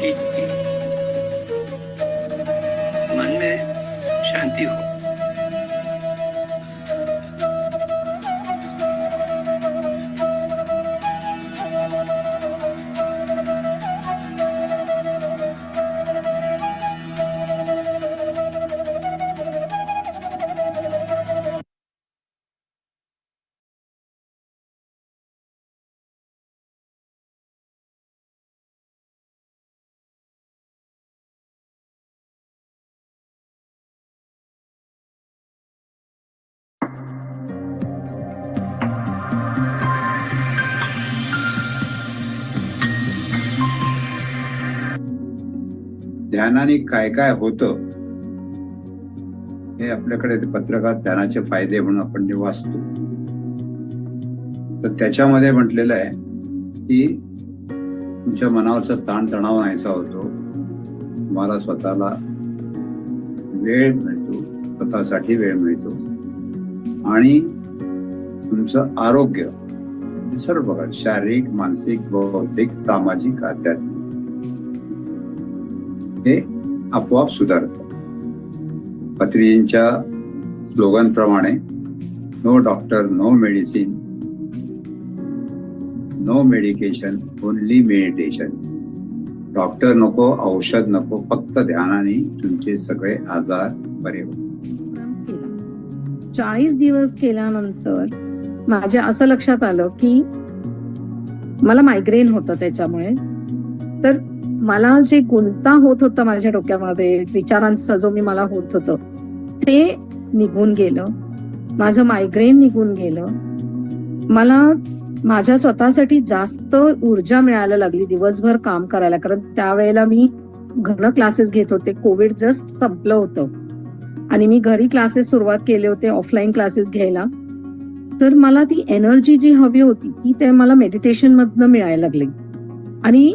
कि मन में शांति हो। ध्यानाने काय काय होतं हे आपल्याकडे पत्रकात ध्यानाचे फायदे म्हणून आपण जे वाचतो, तर त्याच्यामध्ये म्हटलेलं आहे की तुमच्या मनावरचा ताण तणाव नाहीसा होतो, तुम्हाला स्वतःला वेळ मिळतो, स्वतःसाठी वेळ मिळतो आणि तुमचं आरोग्य सर्व प्रकार शारीरिक, मानसिक, बौद्धिक, सामाजिक, आध्यात्मिक हे आपोआप सुधारतं. पत्रीजींच्या स्लोगन प्रमाणे no doctor, no medicine, no medication, only meditation. Doctor नको, औषध नको, फक्त ध्यानाने तुमचे सगळे आजार बरे होतात. 40 दिवस केल्यानंतर माझ्या असं लक्षात आलं की मला मायग्रेन होतं. त्याच्यामुळे तर मला जे गुंता होत होता माझ्या डोक्यामध्ये, विचारांचा जो मला होत होतं ते निघून गेलं. माझं मायग्रेन निघून गेलं. मला माझ्या स्वतःसाठी जास्त ऊर्जा मिळायला लागली दिवसभर काम करायला. कारण त्यावेळेला मी घरनं क्लासेस घेत होते. कोविड जस्ट संपलं होतं आणि मी घरी क्लासेस सुरुवात केले होते, ऑफलाईन क्लासेस घ्यायला. तर मला ती एनर्जी जी हवी होती ती ते मला मेडिटेशन मधनं मिळायला लागली. आणि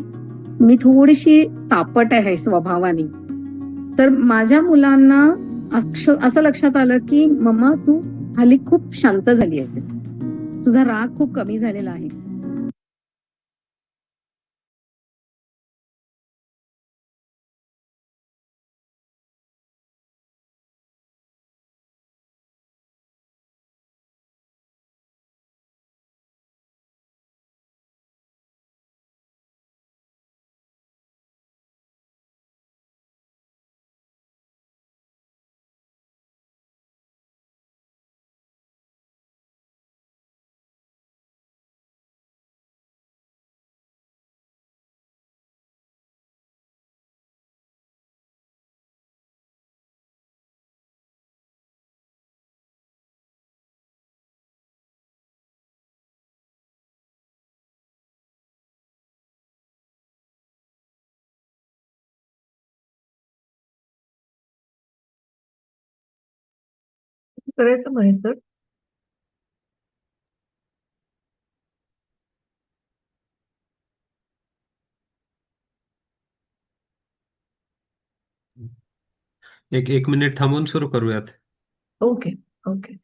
मी थोडीशी तापट आहे स्वभावाने. तर माझ्या मुलांना असं लक्षात आलं की मम्मा तू हल्ली खूप शांत झाली आहेस, तुझा राग खूप कमी झालेला आहे. करायचं महेश सर. एक मिनिट थांबून सुरू करूयात. Okay okay.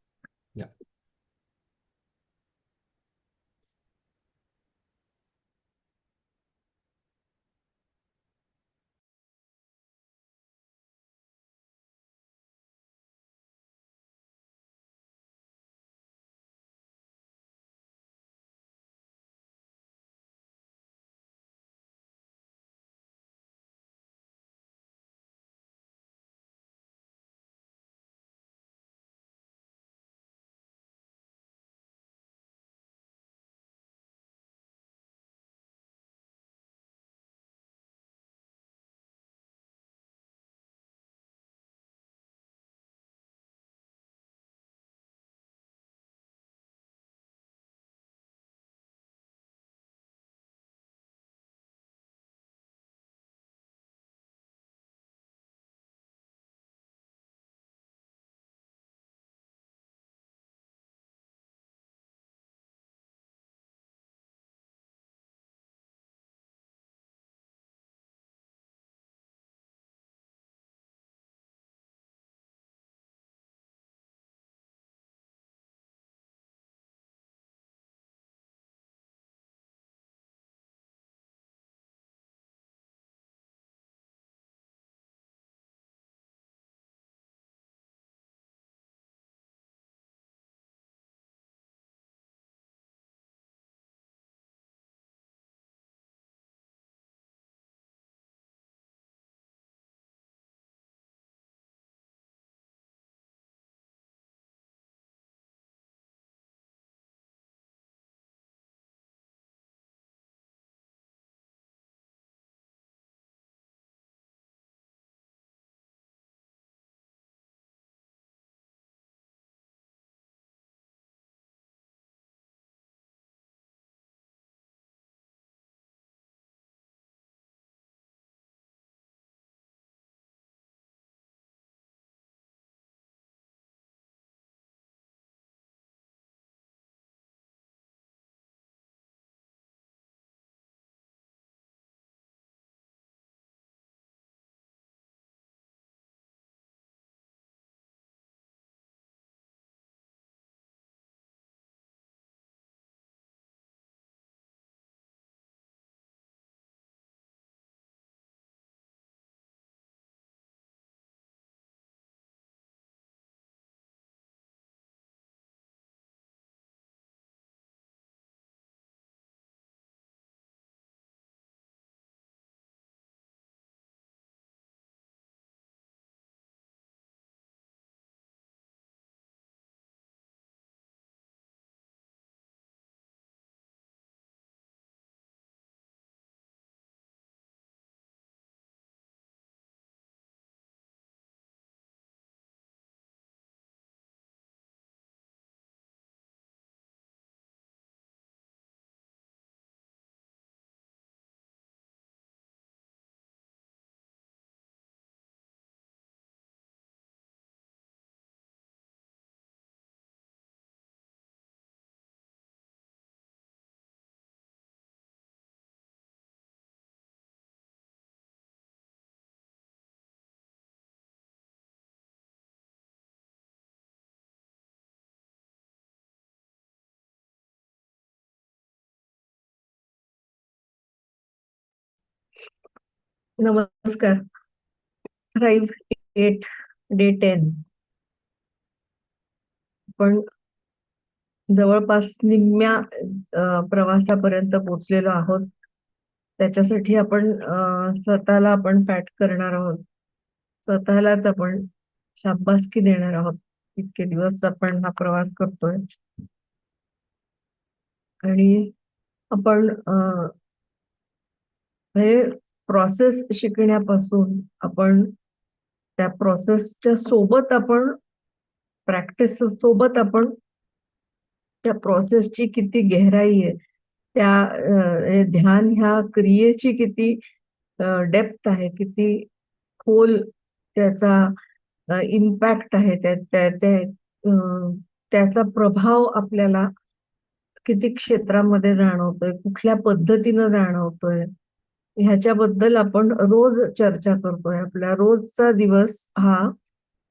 नमस्कार. Thrive 8 day 10. आपण जवळपास निम्म्या प्रवासापर्यंत पोहोचलेलो आहोत. त्याच्यासाठी आपण स्वतःला आपण पॅट करणार आहोत. स्वतःलाच आपण शाबासकी देणार आहोत. इतके दिवस आपण हा प्रवास करतोय आणि आपण हे प्रोसेस शिकण्यापासून आपण त्या प्रोसेसच्या सोबत आपण प्रॅक्टिस सोबत आपण त्या प्रोसेसची किती गहराई आहे, त्या ध्यान ह्या क्रियेची किती डेप्थ आहे, किती खोल त्याचा इम्पॅक्ट आहे, त्याचा प्रभाव आपल्याला किती क्षेत्रामध्ये जाणवतोय, कुठल्या पद्धतीनं जाणवतोय, ह्याच्याबद्दल आपण रोज चर्चा करतोय. आपला रोजचा दिवस हा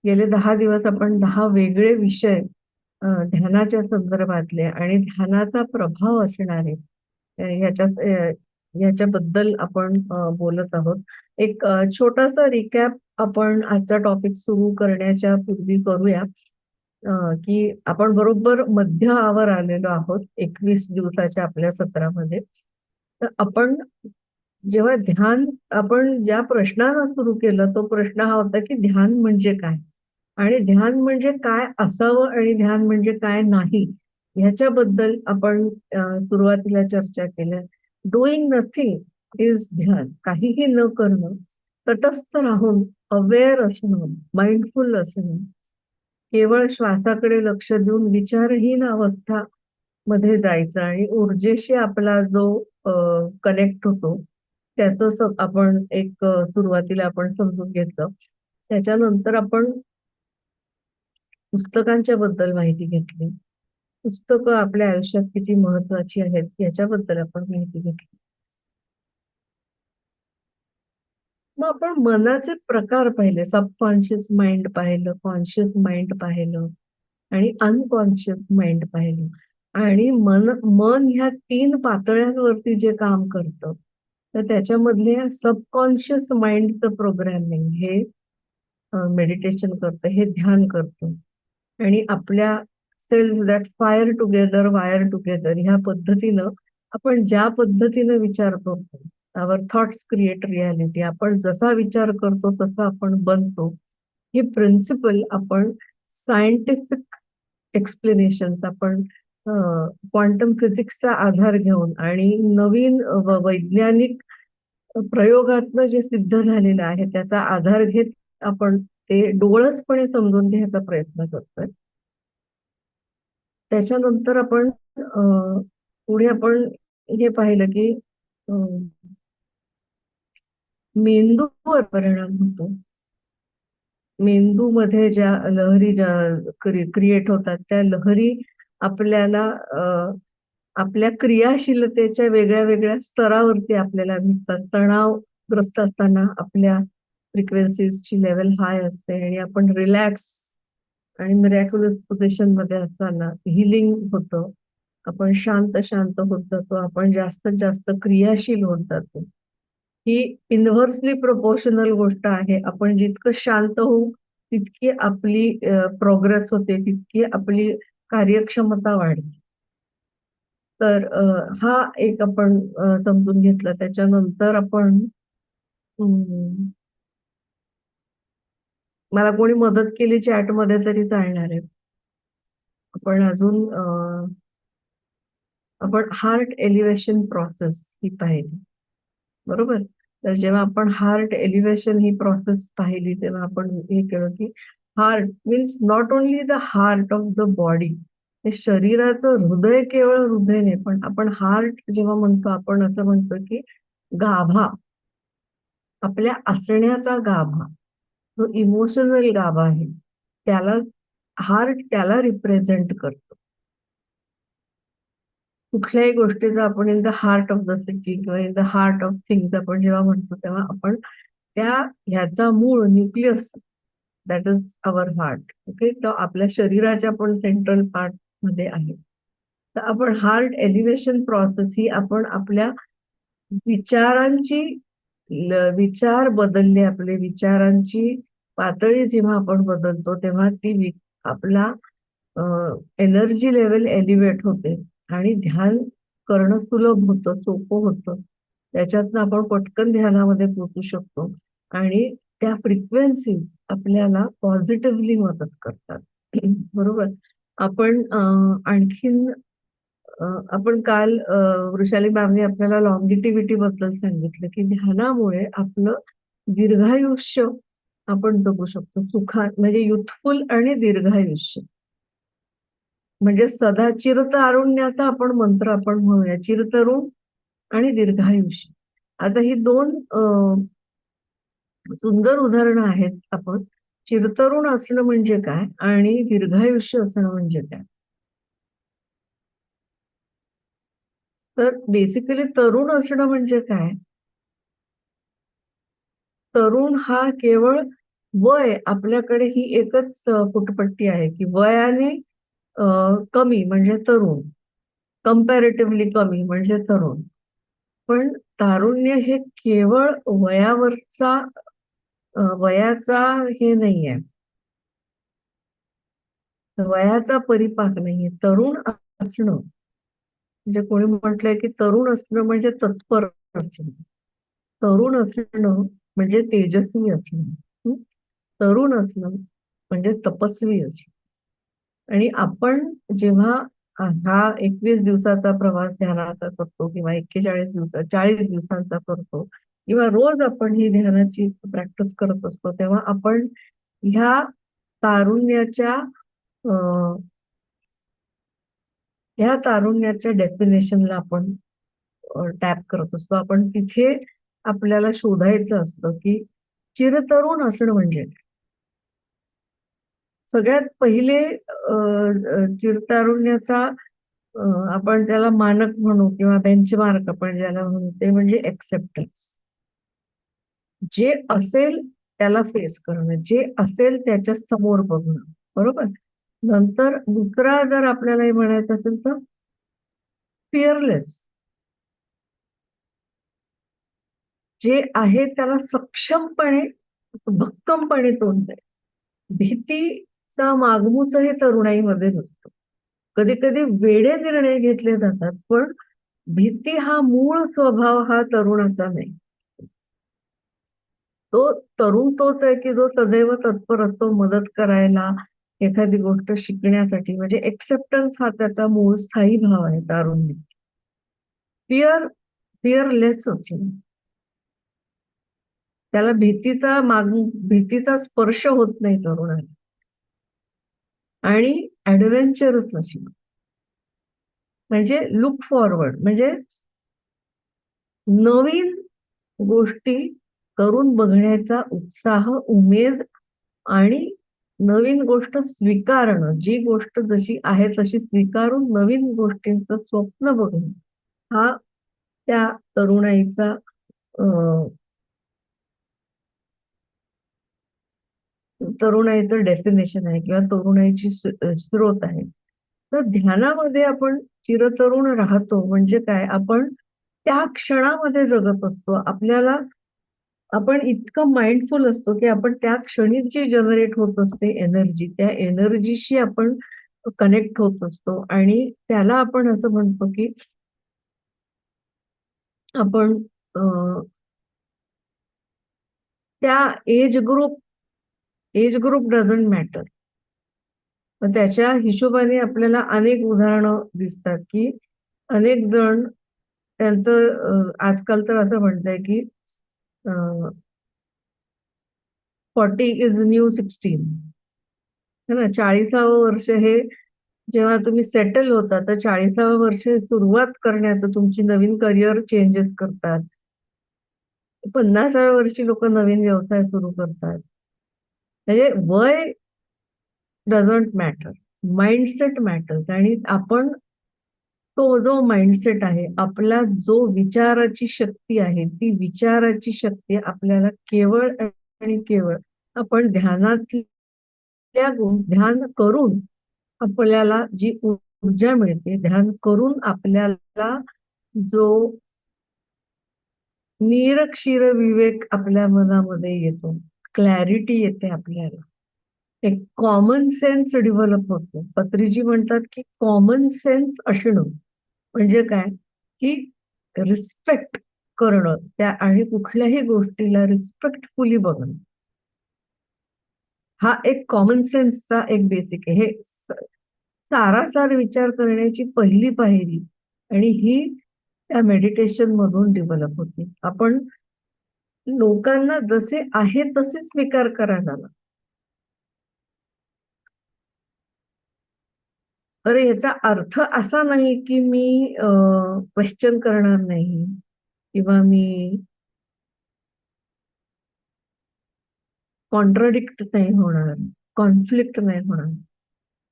गेले 10 दिवस आपण 10 वेगळे विषय ध्यानाच्या संदर्भातले आणि ध्यानाचा प्रभाव असणारे ह्याच्याबद्दल आपण बोलत आहोत. एक छोटासा रिकॅप आपण आजचा टॉपिक सुरू करण्याच्या पूर्वी करूया. की आपण बरोबर मध्यावर आलेलो आहोत 21 दिवसाच्या आपल्या सत्रामध्ये. तर आपण जेव्हा ध्यान आपण ज्या प्रश्नानं सुरू केलं तो प्रश्न हा होता की ध्यान म्हणजे काय आणि ध्यान म्हणजे काय असावं आणि ध्यान म्हणजे काय नाही, ह्याच्याबद्दल आपण सुरुवातीला चर्चा केल्या. डुईंग नथिंग इज ध्यान. काहीही न करणं, तटस्थ राहून अवेअर असणं, माइंडफुल असणं, केवळ श्वासाकडे लक्ष देऊन विचारहीन अवस्था मध्ये जायचं आणि ऊर्जेशी आपला जो कनेक्ट होतो त्याचं आपण एक सुरुवातीला आपण समजून घेतलं. त्याच्यानंतर आपण पुस्तकांच्या बद्दल माहिती घेतली. पुस्तकं आपल्या आयुष्यात किती महत्वाची आहेत याच्याबद्दल आपण माहिती घेतली. मग आपण मनाचे प्रकार पाहिले. सबकॉन्शियस माइंड पाहिलं, कॉन्शियस माइंड पाहिलं आणि अनकॉन्शियस माइंड पाहिलं. आणि मन ह्या 3 पातळ्यांवरती जे काम करतं, तर त्याच्यामधले सबकॉन्शियस माइंडचं प्रोग्रॅमिंग हे मेडिटेशन करतं, हे ध्यान करतं. आणि आपल्या cells that fire together wire together ह्या पद्धतीनं आपण ज्या पद्धतीनं विचार करतो, आवर थॉट्स क्रिएट रियालिटी. आपण जसा विचार करतो तसा आपण बनतो. ही प्रिन्सिपल आपण सायंटिफिक एक्सप्लेनेशन आपण क्वांटम फिजिक्सचा आधार घेऊन आणि नवीन वैज्ञानिक प्रयोगातनं जे सिद्ध झालेलं आहे त्याचा आधार घेत आपण ते डोळसपणे समजून घ्यायचा प्रयत्न करतोय. त्याच्यानंतर आपण पुढे आपण हे पाहिलं की मेंदूवर परिणाम होतो. मेंदूमध्ये ज्या लहरी क्रिएट होतात त्या लहरी आपल्याला आपल्या क्रियाशीलतेच्या वेगळ्या वेगळ्या स्तरावरती आपल्याला भेटतात. तणावग्रस्त असताना आपल्या फ्रिक्वेन्सीजची लेवल हाय असते आणि आपण रिलॅक्स आणि मिरॅक्युलस पोझिशन मध्ये असताना हिलिंग होतं. आपण शांत शांत होत जातो. आपण जास्तीत जास्त क्रियाशील होत जातो. ही इन्व्हर्सली प्रोपोर्शनल गोष्ट आहे. आपण जितकं शांत होऊ तितकी आपली प्रोग्रेस होते, तितकी आपली कार्यक्षमता वाढते. तर हा एक आपण समजून घेतला. त्याच्यानंतर आपण मला कोणी मदत केली चॅटमध्ये तरी चालणार आहे. आपण अजून आपण हार्ट एलिव्हेशन प्रोसेस ही पाहिली, बरोबर. तर जेव्हा आपण हार्ट एलिव्हेशन ही प्रोसेस पाहिली तेव्हा आपण हे केलं की heart means not only the heart of the body, हे शरीराचं हृदय केवळ हृदय नाही, पण आपण हार्ट जेव्हा म्हणतो आपण असं म्हणतो की गाभा, आपल्या असण्याचा गाभा, जो इमोशनल गाभा आहे त्याला हार्ट त्याला रिप्रेझेंट करतो. कुठल्याही गोष्टीचं आपण in the heart of the city किंवा in the heart of things आपण जेव्हा म्हणतो तेव्हा आपण ह्याचा मूळ nucleus that is our heart. Okay, तर आपल्या शरीराच्या पण सेंट्रल पार्ट मध्ये आहे. तर आपण हार्ट एलिव्हेशन प्रोसेस ही आपण आपल्या विचारांची विचार बदलले, आपले विचारांची पातळी जेव्हा आपण बदलतो तेव्हा आपला एनर्जी लेवल एलिव्हेट होते आणि ध्यान करणं सुलभ होतं, सोपं होतं. त्याच्यातनं आपण पटकन ध्यानामध्ये पोहोचू शकतो आणि त्या फ्रिक्वेन्सीज आपल्याला पॉझिटिव्हली मदत करतात. बरोबर. आपण आणखीन आपण काल वृषाली मॅमने आपल्याला लॉंगिटिव्हिटी बद्दल सांगितलं की ध्यानामुळे आपलं दीर्घायुष्य आपण जगू शकतो, म्हणजे युथफुल आणि दीर्घायुष्य. म्हणजे सदा चिरतारुण्याचा आपण मंत्र आपण म्हणूया, चिरतरुण आणि दीर्घायुष्य. आता ही दोन सुंदर उदाहरणं आहेत. आपण चिरतरुण असणं म्हणजे काय आणि दीर्घायुष्य असणं म्हणजे काय. तर बेसिकली तरुण असणं म्हणजे काय, तरुण हा केवळ वय, आपल्याकडे ही एकच फुटपट्टी आहे की वयाने कमी म्हणजे तरुण, कम्पॅरेटिव्हली कमी म्हणजे तरुण. पण तारुण्य हे केवळ वयाचा हे नाहीये, वयाचा परिपाक नाहीये. तरुण असणं म्हणजे कोणी म्हटलंय की तरुण असणं म्हणजे तत्पर असणं, तरुण असणं म्हणजे तेजस्वी असणं, तरुण असणं म्हणजे तपस्वी असणं. आणि आपण जेव्हा हा 21 दिवसाचा प्रवास ध्यानाचा करतो किंवा 40 दिवसांचा करतो किंवा रोज आपण ही ध्यानाची प्रॅक्टिस करत असतो, तेव्हा आपण ह्या तारुण्याच्या डेफिनेशनला आपण टॅप करत असतो. आपण तिथे आपल्याला शोधायचं असतं की चिरतरुण असणं म्हणजे सगळ्यात पहिले चिरतारुण्याचा आपण त्याला मानक म्हणू किंवा बेंचमार्क आपण ज्याला म्हणू ते म्हणजे एक्सेप्टन्स. जे असेल त्याला फेस करणं, जे असेल त्याच्या समोर बघणं. बरोबर. नंतर दुसरा जर आपल्याला हे म्हणायचं असेल तर फिअरलेस, जे आहे त्याला सक्षमपणे भक्कमपणे तोंड द्यायचं. भीतीचा मागमूस हे तरुणाईमध्ये नसतो. कधी कधी वेडे निर्णय घेतले जातात, पण भीती हा मूळ स्वभाव हा तरुणाचा नाही. तो तरुण तोच आहे की जो सदैव तत्पर असतो मदत करायला, एखादी गोष्ट शिकण्यासाठी. म्हणजे एक्सेप्टन्स हा त्याचा मूळ स्थायी भाव आहे तारुण्यात. फिअरलेस असणं, त्याला भीतीचा स्पर्श होत नाही तरुणाला. आणि ऍडव्हेंचरस असणं म्हणजे लुक फॉरवर्ड, म्हणजे नवीन गोष्टी करून बघण्याचा उत्साह, उमेद आणि नवीन गोष्ट स्वीकारणं, जी गोष्ट जशी आहे तशी स्वीकारून नवीन गोष्टींचं स्वप्न बघणं, हा त्या तरुणाईचा डेफिनेशन आहे किंवा तरुणाईची स्रोत आहे. तर ध्यानामध्ये आपण चिरतरुण राहतो म्हणजे काय, आपण त्या क्षणामध्ये जगत असतो. आपण इतकं माइंडफुल असतो की आपण त्या क्षणी जी जनरेट होत असते एनर्जी, त्या एनर्जीशी आपण कनेक्ट होत असतो. आणि त्याला आपण असं म्हणतो की आपण त्या एज ग्रुप डझंट मॅटर. त्याच्या हिशोबाने आपल्याला अनेक उदाहरणं दिसतात की अनेक जण त्यांचं आजकाल तर असं म्हणतंय की 40 इज न्यू 16, है ना. 40ावं वर्ष हे जेव्हा तुम्ही सेटल होता, तर 40ावं वर्ष सुरुवात करण्याचं, तुमची नवीन करिअर चेंजेस करतात. 50व्या वर्षी लोक नवीन व्यवसाय सुरू करतात. म्हणजे वय डझंट मॅटर, माइंडसेट मॅटर्स. आणि आपण तो जो माइंडसेट आहे, आपला जो विचाराची शक्ती आहे, ती विचाराची शक्ती आपल्याला केवळ आणि केवळ आपण ध्यान करून आपल्याला जी ऊर्जा मिळते, ध्यान करून आपल्याला जो निरक्षीर विवेक आपल्या मनामध्ये येतो, क्लॅरिटी येते आपल्याला, एक कॉमन सेन्स डेव्हलप होतो. पत्रीजी म्हणतात की कॉमन सेन्स असणं म्हणजे काय, की रिस्पेक्ट करणं त्या आणि कुठल्याही गोष्टीला रिस्पेक्टफुली बघणं. हा एक कॉमन सेन्सचा एक बेसिक आहे. हे सारासार विचार करण्याची पहिली पायरी आणि ही त्या मेडिटेशन मधून डेव्हलप होते. आपण लोकांना जसे आहे तसे स्वीकार करायला लागतो. अरे याचा अर्थ असा नाही की मी क्वेश्चन करणार नाही किंवा मी कॉन्ट्राडिक्ट नाही होणार, कॉन्फ्लिक्ट नाही होणार.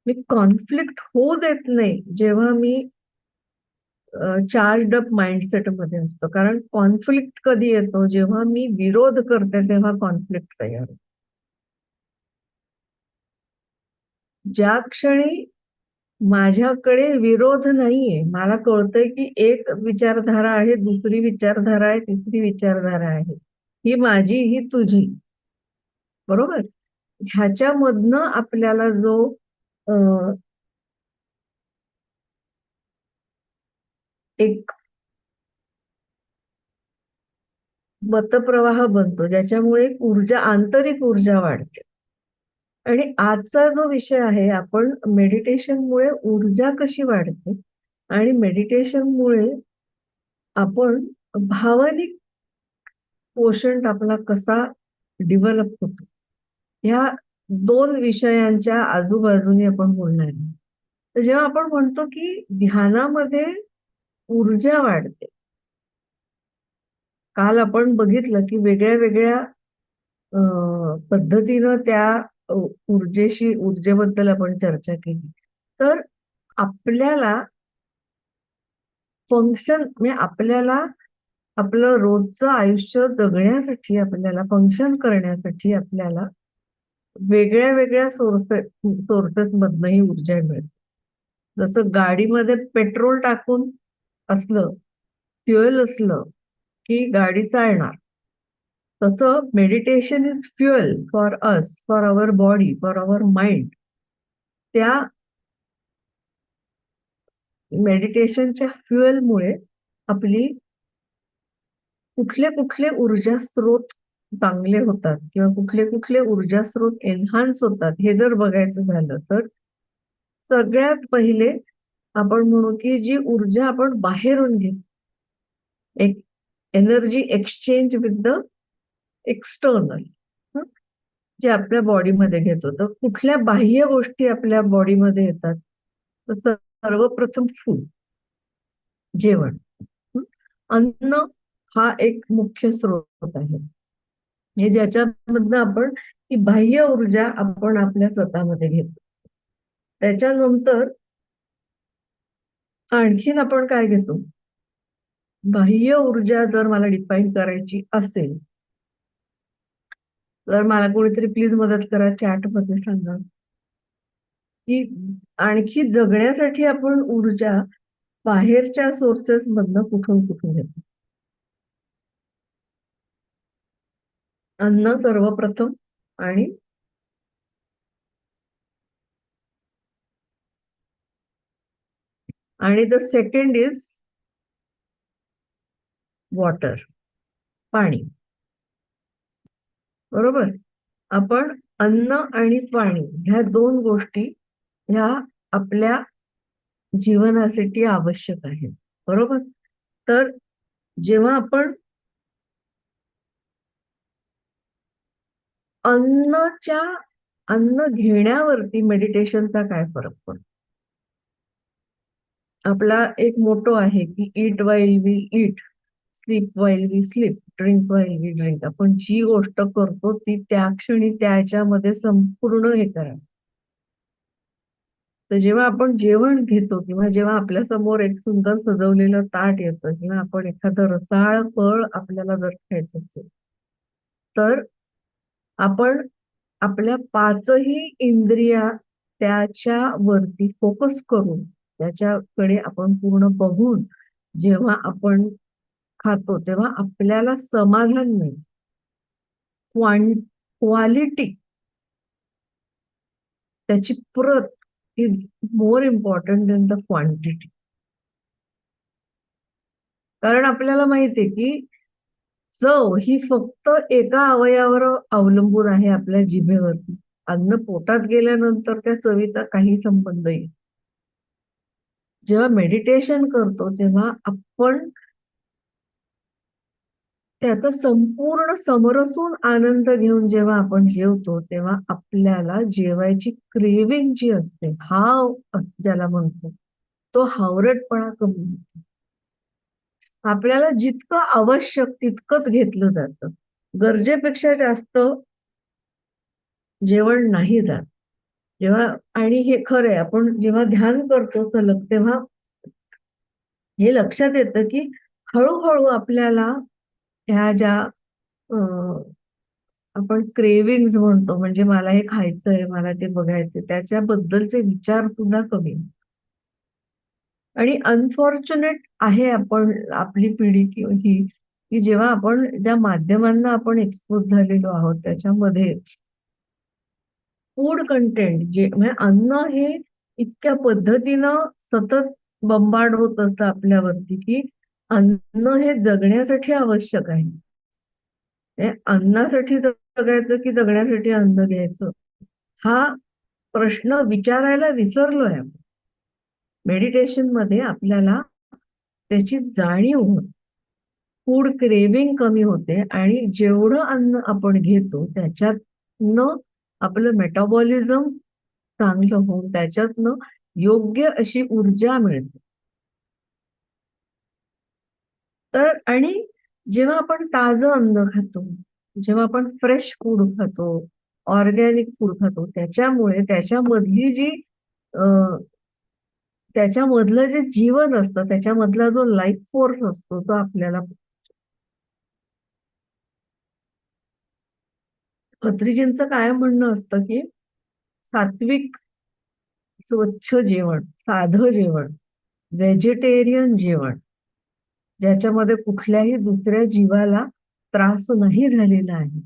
मी कॉन्फ्लिक्ट होऊ देत नाही जेव्हा मी चार्जड अप माइंडसेट मध्ये असतो. कारण कॉन्फ्लिक्ट कधी येतो, जेव्हा मी विरोध करते तेव्हा कॉन्फ्लिक्ट तयार होतो. ज्या क्षणी माझ्याकडे विरोध नाहीये, मला कळतंय की एक विचारधारा आहे, दुसरी विचारधारा आहे, तिसरी विचारधारा आहे, ही माझी ही तुझी, बरोबर. ह्याच्यामधनं आपल्याला जो एक मतप्रवाह बनतो, ज्याच्यामुळे ऊर्जा, आंतरिक ऊर्जा वाढते. आणि आजचा जो विषय आहे, आपण मेडिटेशनमुळे ऊर्जा कशी वाढते आणि मेडिटेशनमुळे आपण भावनिक पोषण आपला कसा डेव्हलप होतो, ह्या दोन विषयांच्या आजूबाजूने आपण बोलणार आहे. तर जेव्हा आपण म्हणतो की ध्यानामध्ये ऊर्जा वाढते, काल आपण बघितलं की वेगळ्या वेगळ्या पद्धतीनं त्या ऊर्जेबद्दल आपण चर्चा केली. तर आपल्याला फंक्शन म्हणजे आपल्याला आपलं रोजचं आयुष्य जगण्यासाठी, आपल्याला फंक्शन करण्यासाठी आपल्याला वेगळ्या वेगळ्या सोर्सेस मधनं ही ऊर्जा मिळते. जसं गाडीमध्ये पेट्रोल टाकून असलं, फ्युएल असलं की गाडी चालणार, तसं meditation is fuel for us, for our body, for our mind. त्या मेडिटेशनच्या फ्युएलमुळे आपली कुठले कुठले ऊर्जा स्रोत चांगले होतात किंवा कुठले कुठले ऊर्जा स्रोत एनहान्स होतात, हे जर बघायचं झालं तर सगळ्यात पहिले आपण म्हणू की जी ऊर्जा आपण बाहेरून घेतो, एक energy exchange with the external, जे आपल्या बॉडीमध्ये घेतो. तर कुठल्या बाह्य गोष्टी आपल्या बॉडीमध्ये येतात, तर सर्वप्रथम फूड, जेवण. अन्न हा एक मुख्य स्रोत आहे, हे ज्याच्यामधनं आपण ही बाह्य ऊर्जा आपण आपल्या स्वतःमध्ये घेतो. त्याच्यानंतर आणखीन आपण काय घेतो, बाह्य ऊर्जा जर मला डिफाईन करायची असेल तर मला कोणीतरी प्लीज मदत करा, चॅट मध्ये सांगा की आणखी जगण्यासाठी आपण ऊर्जा बाहेरच्या सोर्सेस मधनं कुठून कुठून घेतो. अन्न सर्वप्रथम, आणि द सेकंड इज वॉटर, पाणी, बरोबर. आपण अन्न आणि पाणी ह्या दोन गोष्टी ह्या आपल्या जीवनासाठी आवश्यक आहेत, बरोबर. तर जेव्हा आपण अन्न घेण्यावरती मेडिटेशनचा काय फरक पडतो. आपला एक मोटो आहे की eat while we eat, sleep while we sleep, drink while we drink. आपण जी गोष्ट करतो ती त्या क्षणी त्याच्यामध्ये संपूर्ण हे करा. तर जेव्हा आपण जेवण घेतो किंवा जेव्हा आपल्या समोर एक सुंदर सजवलेलं ताट येतं किंवा आपण एखादं रसाळ फळ आपल्याला जर खायचं असेल तर आपण आपल्या पाचही इंद्रिया त्याच्यावरती फोकस करून त्याच्याकडे आपण पूर्ण बघून जेव्हा आपण खातो तेव्हा आपल्याला समाधान मिळतं. क्वालिटी, त्याची प्रत is more important than the quantity. कारण आपल्याला माहितीये की चव ही फक्त एका अवयवावर अवलंबून आहे, आपल्या जिभेवरती. अन्न पोटात गेल्यानंतर त्या चवीचा काही संबंध येईल. जेव्हा मेडिटेशन करतो तेव्हा आपण त्याचा संपूर्ण समरसून आनंद घेऊन जेव्हा आपण जेवतो तेव्हा आपल्याला जेवायची क्रेविंग जी असते, हाव ज्याला म्हणतो, तो हावरटपणा कमी होतो. आपल्याला जितकं आवश्यक तितकंच घेतलं जातं, गरजेपेक्षा जास्त जेवण नाही जात. जेव्हा, आणि हे खरंय, आपण जेव्हा ध्यान करतो सलग तेव्हा हे लक्षात येतं की हळूहळू आपल्याला ह्या ज्या आपण क्रेविंग्ज म्हणतो, म्हणजे मला हे खायचंय, मला ते बघायचंय, त्याच्याबद्दलचे विचार सुद्धा कमी. आणि अनफॉर्च्युनेट आहे आपण, आपली पिढी ही, की जेव्हा आपण ज्या माध्यमांना आपण एक्सपोज झालेलो आहोत त्याच्यामध्ये फूड कंटेंट जे म्हणजे अन्न हे इतक्या पद्धतीनं सतत बंबार्ड होत असतं आपल्यावरती की अन्न हे जगण्यासाठी आवश्यक आहे. अन्नासाठी जगायचं की जगण्यासाठी अन्न घ्यायचं, हा प्रश्न विचारायला विसरलोय आपण. मेडिटेशन मध्ये आपल्याला त्याची जाणीव होते, फूड क्रेविंग कमी होते आणि जेवढं अन्न आपण घेतो त्याच्यातनं आपलं मेटाबॉलिझम चांगलं होऊन त्याच्यातनं योग्य अशी ऊर्जा मिळते. तर आणि जेव्हा आपण ताजं अन्न खातो, जेव्हा आपण फ्रेश फूड खातो, ऑर्गॅनिक फूड खातो, त्याच्यामुळे त्याच्यामधली जी त्याच्यामधलं जे जीवन असतं, त्याच्यामधला जो लाईफ फोर्स असतो तो आपल्याला. अत्रीजींचं कायम म्हणणं असतं की सात्विक स्वच्छ जेवण, साधं जेवण, व्हेजिटेरियन जेवण, ज्याच्यामध्ये कुठल्याही दुसऱ्या जीवाला त्रास नाही झालेला आहे,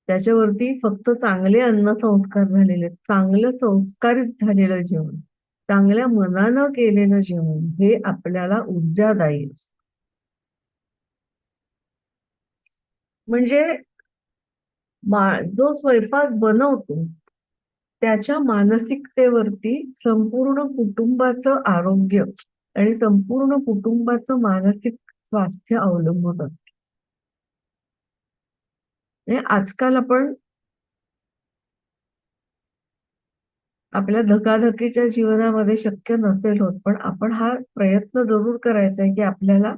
त्याच्यावरती फक्त चांगले अन्न संस्कार झालेले, चांगलं संस्कारित झालेलं जेवण, चांगल्या मनानं केलेलं जेवण हे आपल्याला ऊर्जादायी असतं. म्हणजे जो स्वयंपाक बनवतो त्याच्या मानसिकतेवरती संपूर्ण कुटुंबाचं आरोग्य आणि संपूर्ण कुटुंबाचं मानसिक स्वास्थ्य अवलंबून असतं. आजकाल आपण आपल्या धकाधकीच्या जीवनामध्ये शक्य नसेल होत, पण आपण हा प्रयत्न जरूर करायचा आहे की आपल्याला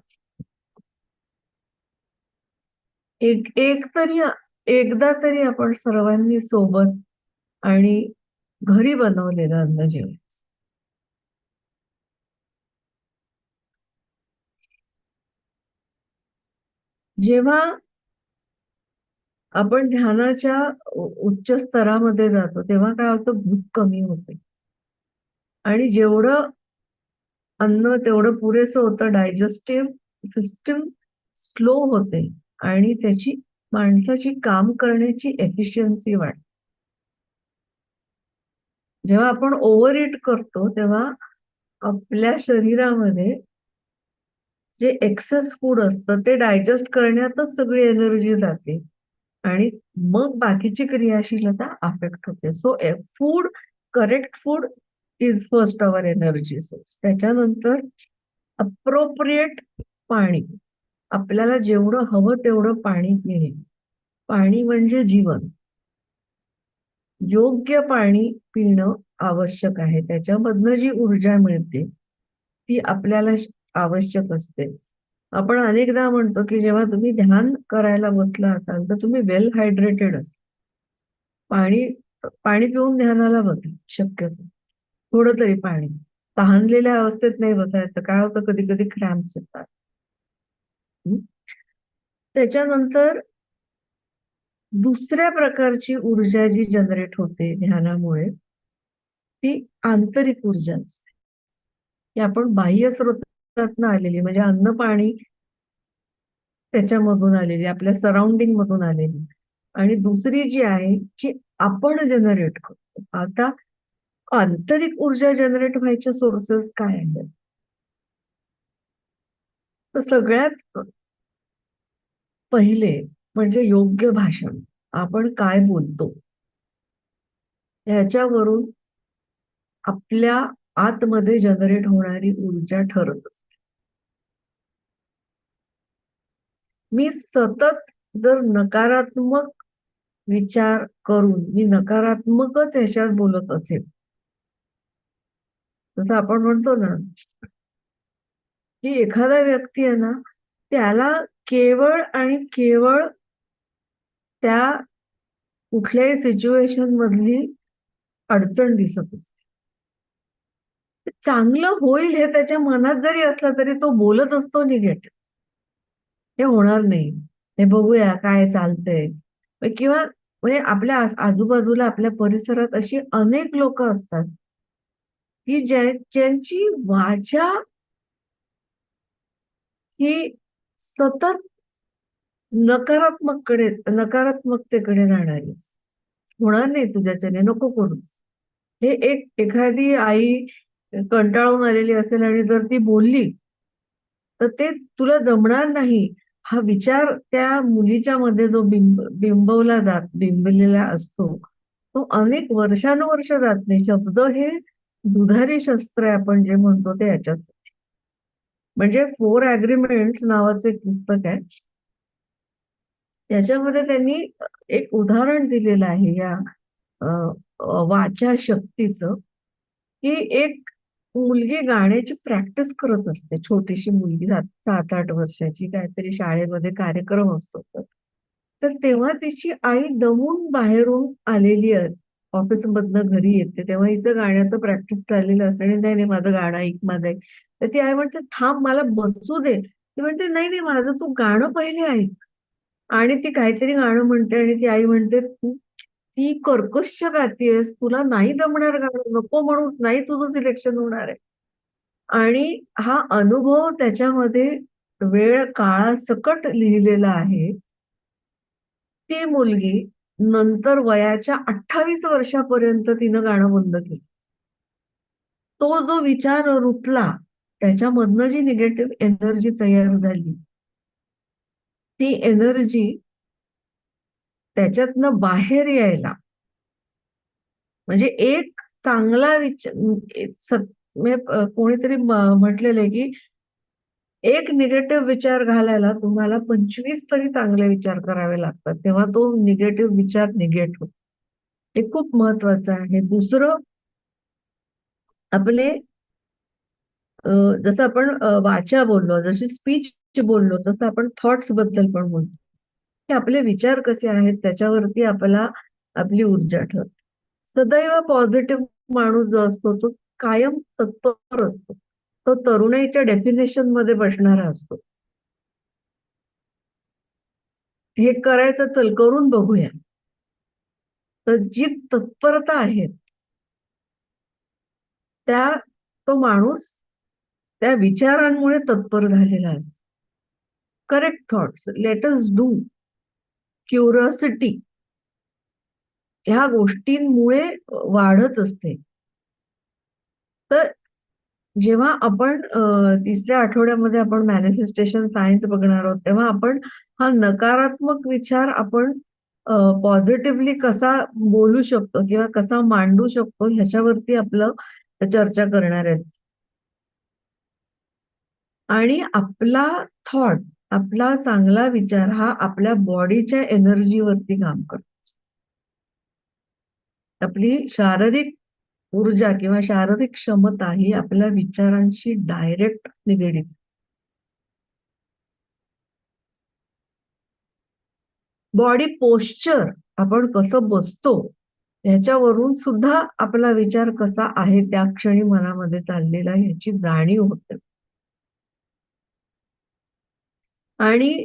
एकदा तरी आपण सर्वांनी सोबत आणि घरी बनवलेलं अन्न जेवायचं. जेव्हा आपण ध्यानाच्या उच्च स्तरामध्ये जातो तेव्हा काय होतं, भूक कमी होते आणि जेवढं अन्न तेवढं पुरेसं होतं, डायजेस्टिव्ह सिस्टीम स्लो होते आणि त्याची माणसाची काम करण्याची एफिशियन्सी वाढते. जेव्हा आपण ओव्हर इट करतो तेव्हा आपल्या शरीरामध्ये जे एक्सेस फूड असतं ते डायजेस्ट करण्यातच सगळी एनर्जी जाते आणि मग बाकीची क्रियाशीलता अफेक्ट होते. So food, correct food is first our energy source. त्याच्यानंतर अप्रोप्रिएट पाणी, आपल्याला जेवढं हवं तेवढं पाणी पिणे. पाणी म्हणजे जीवन. योग्य पाणी पिणं आवश्यक आहे. त्याच्यामधनं जी ऊर्जा मिळते ती आपल्याला आवश्यक असते. आपण अनेकदा म्हणतो की जेव्हा तुम्ही ध्यान करायला बसला असाल तर तुम्ही वेल हायड्रेटेड असाल. पाणी पिऊन ध्यानाला बसा शक्यतो, थोडं तरी पाणी. तहानलेल्या अवस्थेत नाही बसायचं. काय होतं, कधी कधी क्रॅम्प्स येतात. त्याच्यानंतर दुसऱ्या प्रकारची ऊर्जा जी जनरेट होते ध्यानामुळे ती आंतरिक ऊर्जा असते. की आपण बाह्य स्रोतातून आलेली, म्हणजे अन्न पाणी त्याच्यामधून आलेली, आपल्या सराउंडिंग मधून आलेली, आणि दुसरी जी आहे जी आपण जनरेट करतो. आता आंतरिक ऊर्जा जनरेट व्हायच्या सोर्सेस काय आहेत? तर सगळ्यात पहिले म्हणजे योग्य भाषण. आपण काय बोलतो ह्याच्यावरून आपल्या आतमध्ये जनरेट होणारी ऊर्जा ठरत असते. मी सतत जर नकारात्मक विचार करून मी नकारात्मकच ह्याच्यात बोलत असेल, जसं आपण म्हणतो ना की एखादा व्यक्ती आहे ना, त्याला केवळ आणि केवळ त्या कुठल्याही सिच्युएशन मधली अडचण दिसत असते. चांगलं होईल हे त्याच्या मनात जरी असलं तरी तो बोलत असतो निगेटिव्ह. हे होणार नाही, हे बघूया काय चालतंय, किंवा म्हणजे आपल्या आजूबाजूला आपल्या परिसरात अशी अनेक लोक असतात की ज्यांची वाचा ही सतत नकारात्मकतेकडे राहणारी असते. होणार नाही तुझ्याच्याने, नको करूस. हे एखादी आई कंटाळून आलेली असेल आणि जर ती बोलली तर ते तुला जमणार नाही, हा विचार त्या मुलीच्या मध्ये जो बिंबलेला असतो तो अनेक वर्षानुवर्ष जात नाही. शब्द हे दुधारी शस्त्र आहे आपण जे म्हणतो ते याच्यासाठी. म्हणजे 4 ॲग्रीमेंट्स नावाचं एक पुस्तक आहे, त्याच्यामध्ये त्यांनी एक उदाहरण दिलेलं आहे या वाचा शक्तीचं, की एक मुलगी गाण्याची प्रॅक्टिस करत असते, छोटीशी मुलगी 7-8 वर्षाची, काहीतरी शाळेमध्ये कार्यक्रम असतो. तर तेव्हा तिची आई दमून बाहेरून आलेली आहे, ऑफिसमधनं घरी येते, तेव्हा हिचं गाण्याचं प्रॅक्टिस चाललेलं असतं आणि नाही नाही माझं गाणं ऐक, माझं ऐक. तर ती आई म्हणते थांब मला बसू दे. ती म्हणते नाही नाही माझं तू गाणं पहिले ऐक. आणि ती काहीतरी गाणं म्हणते आणि ती आई म्हणते तू ती कर्कश गातीयेस, तुला नाही जमणार गाणं, नको म्हणू, नाही तुझं सिलेक्शन होणार आहे. आणि हा अनुभव त्याच्यामध्ये वेळ काळासकट लिहिलेला आहे. ती मुलगी नंतर वयाच्या 28 वर्षापर्यंत तिनं गाणं बंद केलं. तो जो विचार रुतला, त्याच्यामधनं जी निगेटिव्ह एनर्जी तयार झाली, ती एनर्जी त्याच्यातनं बाहेर यायला, म्हणजे एक चांगला विचार, कोणीतरी म्हटलेलं आहे की एक निगेटिव्ह विचार घालायला तुम्हाला 25 तरी चांगले विचार करावे लागतात, तेव्हा तो निगेटिव्ह विचार निगेट होतो. हे खूप महत्वाचं आहे. दुसरं, आपले जसं आपण वाचा बोललो, जशी स्पीच बोललो, तसं आपण थॉट्स बद्दल पण बोलतो, की आपले विचार कसे आहेत त्याच्यावरती आपली ऊर्जा ठरते. सदैव पॉझिटिव्ह माणूस जो असतो तो कायम तत्पर असतो, तो तरुणाईच्या डेफिनेशन मध्ये बसणारा असतो. हे करायचं, चल करून बघूया. तर जी तत्परता आहे तो माणूस त्या विचारांमुळे तत्पर झालेला असतो. Correct thoughts, let us do, curiosity, ह्या गोष्टींमुळे वाढत असते. तर जेव्हा आपण 3ऱ्या आठवड्यामध्ये आपण मॅनिफेस्टेशन सायन्स बघणार आहोत, तेव्हा आपण हा नकारात्मक विचार आपण पॉझिटिव्हली कसा बोलू शकतो किंवा कसा मांडू शकतो ह्याच्यावरती आपलं चर्चा करणार आहेत. आणि आपला थॉट, आपला चांगला विचार हा आपल्या बॉडीच्या एनर्जीवरती काम करतो. आपली शारीरिक ऊर्जा किंवा शारीरिक क्षमता ही आपल्या विचारांशी डायरेक्ट निगडीत. बॉडी पोश्चर, आपण कसं बसतो ह्याच्यावरून सुद्धा आपला विचार कसा आहे त्या क्षणी मनामध्ये चाललेला ह्याची जाणीव होते. आणि